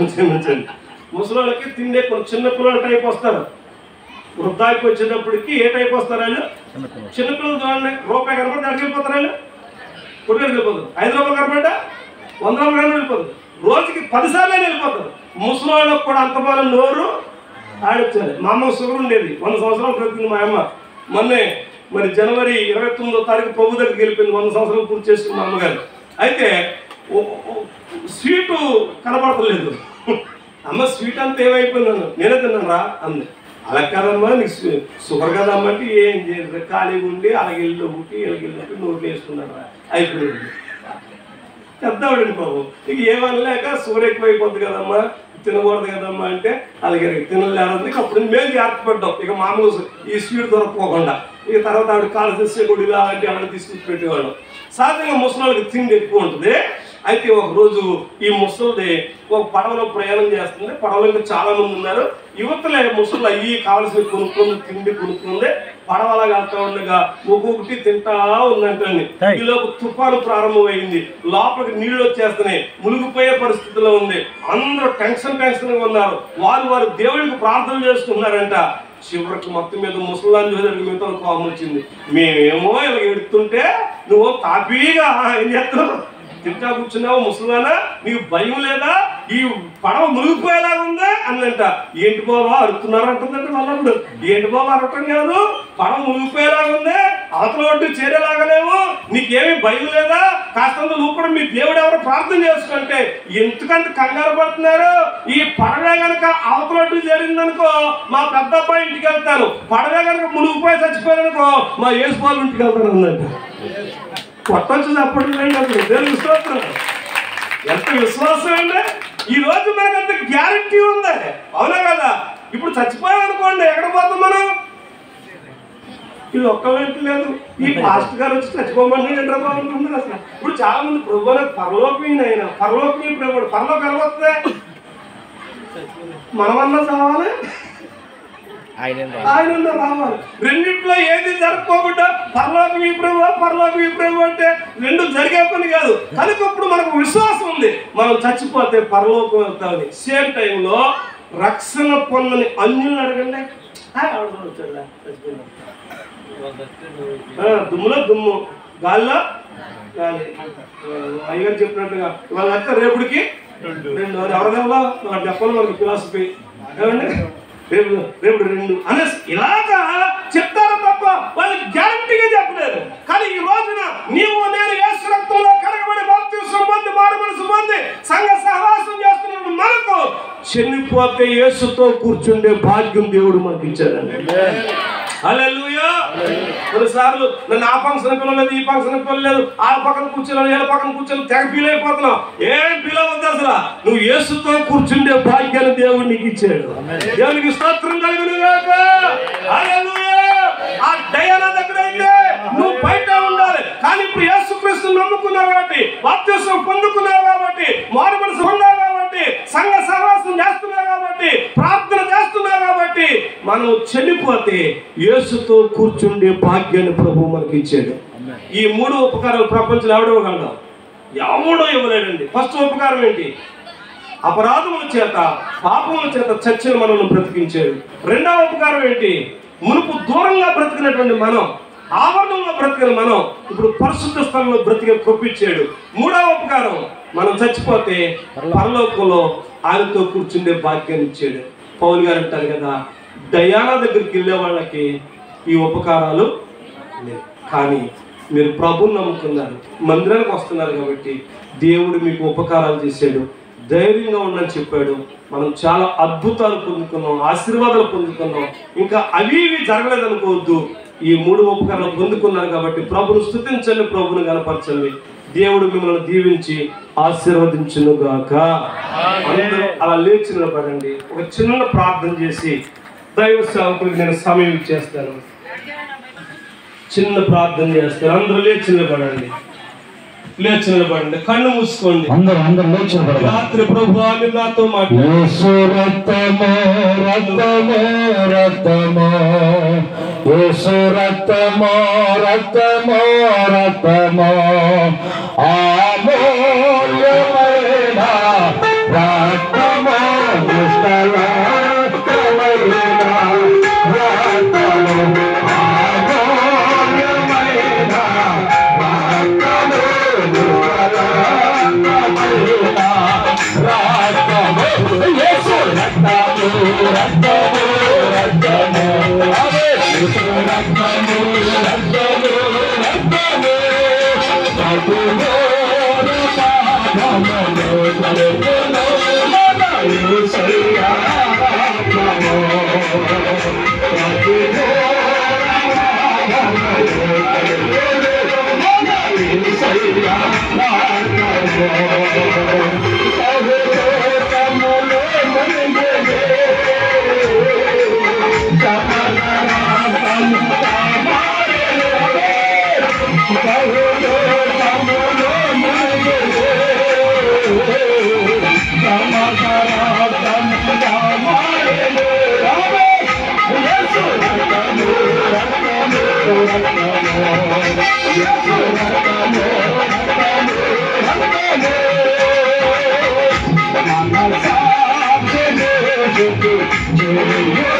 ముసలాళ్ళకి తిండి ఎక్కువ. చిన్న పిల్లల టైప్ వస్తారు. వృద్ధాకి వచ్చేటప్పటికి ఏ టైప్ వస్తారు వాళ్ళు? చిన్నపిల్లలు చూడండి, రూపాయి కనపడితే అడిగి వెళ్ళిపోతారు. వాళ్ళు కొట్టుకు వెళ్ళిపోతారు. 5 రూపాయలు కనపడ్డా 100 రూపాయలు వెళ్ళిపోతారు. రోజుకి 10 సార్లు వెళ్ళిపోతారు. ముసలాళ్ళకు కూడా అంత బాగా నోరు ఆడొచ్చారు. మా అమ్మ షుగర్ ఉండేది, 100 సంవత్సరాలు బ్రతికింది మా అమ్మ. మొన్నే మరి జనవరి 29వ తారీఖు ప్రభు దగ్గరికి వెళ్ళిపోయింది. 100 సంవత్సరాలు పూర్తి చేసుకున్న మా అమ్మగారు. అయితే స్వీటు కనపడతలేదు. అమ్మ స్వీట్ అంతా ఏమైపోయిందన్న, నేనే తిన్నాను రా అంది. అలా కాదమ్మా, నీకు షుగర్ కదమ్మా అంటే ఏం చేయదు, ఖాళీగా ఉండి అలాగే ఇల్లు ఒకటి ఇలాగెళ్ళినట్టు నోట్లు వేసుకున్నాడు రా, అయిపోయింది. పెద్దవాడిని బాబు, నీకు ఏమనలేక షుగర్ ఎక్కువైపోద్ది కదమ్మా, తినకూడదు కదమ్మా అంటే అలాగే తినలేదంటే అప్పుడు మేము జాగ్రత్తపడ్డాం. ఇక మామూలు ఈ స్వీట్ దొరకపోకుండా ఇక తర్వాత ఆవిడ కాలు తెచ్చే గుడిలా అంటే ఆవిడ తీసుకొచ్చి పెట్టేవాళ్ళం. సహజంగా ముసలికి తిండి ఎక్కువ ఉంటుంది. అయితే ఒకరోజు ఈ ముసలిది ఒక పడవలో ప్రయాణం చేస్తుంది. పడవలో ఇంకా చాలా మంది ఉన్నారు. యువతలే ముసలు అయ్యి కావాల్సిన కొనుక్కుంది, తిండి కొనుక్కుంది. పడవలా వెళ్తా ఉండగా ఒక్కొక్కటి తింటా ఉందంటండి. ఈలోపు తుఫాను ప్రారంభమైంది. లోపలికి నీళ్లు వచ్చేస్తున్నాయి. మునిగిపోయే పరిస్థితిలో ఉంది. అందరూ టెన్షన్ గా ఉన్నారు. వారు దేవుడికి ప్రార్థన చేసుకున్నారంట. చివరికి మొత్తం మీద ముసలాన్ని చూసేసరికి మిగతా కోపం వచ్చింది. మేమేమో ఇలా ఎడుతుంటే నువ్వు తాపీగా ఏం చేస్తున్నావు, తింటా కూర్చున్నావు ముసలానా, నీకు భయం లేదా, ఈ పడవ మునిగిపోయేలాగా ఉందా అన్నంట. ఏంటి బాబా అరుతున్నారు అంటుందంటే వాళ్ళప్పుడు. ఏంటి బాబా అరవటం కాదు, పడవ మునిగిపోయేలాగా ఉందే, అవతల ఒడ్డు చేరేలాగలేవు, నీకేమి భయం లేదా, కాస్తంత నువ్వు కూడా మీ దేవుడు ఎవరు ప్రార్థన చేసుకుంటే ఎందుకంత కంగారు పడుతున్నారు. ఈ పడవే కనుక అవతల ఒడ్డు చేరిందనుకో మా పెద్ద అబ్బాయి ఇంటికి వెళ్తాను, పడవే కనుక మునిగిపోయి చచ్చిపోయారనుకో మా యేసుబాబు ఇంటికి వెళ్తాను అన్నట్టు. కొట్టొచ్చు చెప్పట్లేదు. అప్పుడు దేవుని స్తోత్రం. ఎంత విశ్వాసం అండి. ఈ రోజు మనకు అంత గ్యారంటీ ఉంది, అవునా కదా? ఇప్పుడు చచ్చిపోయాం అనుకోండి, ఎక్కడ పోతాం మనం? ఇది ఒక్కవేంటి లేదు, ఈ పాస్టర్ గారు వచ్చి చచ్చిపోమని ఎంటర్ బాగుంటుంది అసలు. ఇప్పుడు చాలా మంది ప్రభు పరలోకమైన ఆయన, పరలోకమీ ప్రభుడు. పరలోకం ఎలా వస్తే మనమన్నా చావాలి, ఆయన రావాలి. రెండింటిలో ఏది జరగకుండా పరలోకమీ ప్రభు అంటే రెండు జరిగే పని కాదు. కనుక ఇప్పుడు మనకు విశ్వాసం ఉంది, మనం చచ్చిపోతే పరలోకం వెళ్తామని. సేమ్ టైంలో రక్షణ పొందని అన్యులను అడగండి, దుమ్ములో దుమ్ము, గాల్లో గాలి. అయ్యగారు చెప్పినట్టుగా వాళ్ళ అక్క రేపుడికి 2 ఎవరిదేవా మనకు చెప్పాలి. మనకి ఫిలాసఫీ ఏమండి, రేపు 2 అనేసి ఇలాగా చెప్తారు తప్ప వాళ్ళు గ్యారంటీగా చెప్పలేరు. కానీ ఈ రోజున నీవు నేను యేసు రక్తంలో కడగబడి బాప్తిస్మం పొంది మారు మనసు పొంది సంఘ సహవాసం చేస్తున్న మనకు చనిపోతే యేసుతో కూర్చుండే భాగ్యం దేవుడు మనకి ఇచ్చాడండి. హల్లెలూయా. కొన్నిసార్లు నన్ను ఆ ఫంక్షన్ పిల్లలేదు, ఈ ఫంక్షన్ పిల్లలేదు, ఆ పక్కన కూర్చొని ఏళ్ళ పక్కన కూర్చొని తెగ ఫీల్ అయిపోతున్నావు. ఏం ఫీల్ అవ్వద్దు అసలు. నువ్వు యేసుతో కూర్చుండే భాగ్యాన్ని దేవుడు నీకు ఇచ్చాడు. దేవునికి స్తోత్రం కలుగునుగాక. హల్లెలూయా. ఆ డయానా దగ్గర అయితే నువ్వు బయట ఉండాలి, కానీ ఇప్పుడు యేసుక్రీస్తుని నమ్ముకున్నావు కాబట్టి, బాప్తిసం పొందుకున్నావు కాబట్టి, మారు మనసు పొందావు కాబట్టి, సంఘ సహవాసం చేస్తున్నావు కాబట్టి, ప్రార్థన చేస్తున్నావు కాబట్టి, మనం చనిపోతే యేసుతో కూర్చుండే భాగ్యాన్ని ప్రభువు మనకి ఇచ్చాడు. ఈ 3 ఉపకారాలు ప్రపంచంలో ఎవడో ఇవ్వలేడండి. ఫస్ట్ ఉపకారం ఏంటి? అపరాధముల చేత పాపముల చేత చచ్చిన మనల్ని బ్రతికించాడు. రెండవ ఉపకారం ఏంటి? మునుపు దూరంగా బ్రతికినటువంటి మనం, ఆవరణంలో బ్రతికిన మనం ఇప్పుడు పరిశుద్ధ స్థలంలో బ్రతికే కొప్పించాడు. మూడవ ఉపకారం, మనం చచ్చిపోతే పరలోకంలో ఆయనతో కూర్చుండే భాగ్యాన్ని ఇచ్చాడు. పౌలు గారు అంటారు కదా, డయానా దగ్గరికి వెళ్ళే వాళ్ళకి ఈ ఉపకారాలు లేవు, కానీ మీరు ప్రభుని నమ్ముకున్నారు, మందిరానికి వస్తున్నారు కాబట్టి దేవుడు మీకు ఉపకారాలు చేశాడు. ధైర్యంగా ఉండని చెప్పాడు. మనం చాలా అద్భుతాలు పొందుకున్నాం, ఆశీర్వాదాలు పొందుకున్నాం. ఇంకా అవి జరగలేదు అనుకోవద్దు. ఈ 3 ఉపకారాలు పొందుకున్నారు కాబట్టి ప్రభును స్తుతించండి, ప్రభును గణపరచండి. దేవుడు మిమ్మల్ని దీవించి ఆశీర్వదించునుగాక. అందరూ అలా లేచి నిలబడండి. ఒక చిన్న ప్రార్థన చేసి దైవ సేవకుడికి నేను సమయం ఇచ్చేస్తాను. చిన్న ప్రార్థన చేస్తాను. అందరూ లేచి నిలబడండి, లేచి నిలబడండి, కళ్ళు మూసుకోండి. అందరూ లేచి నిలబడండి. రాత్రి ప్రభు ఆమె నాతో Thank you.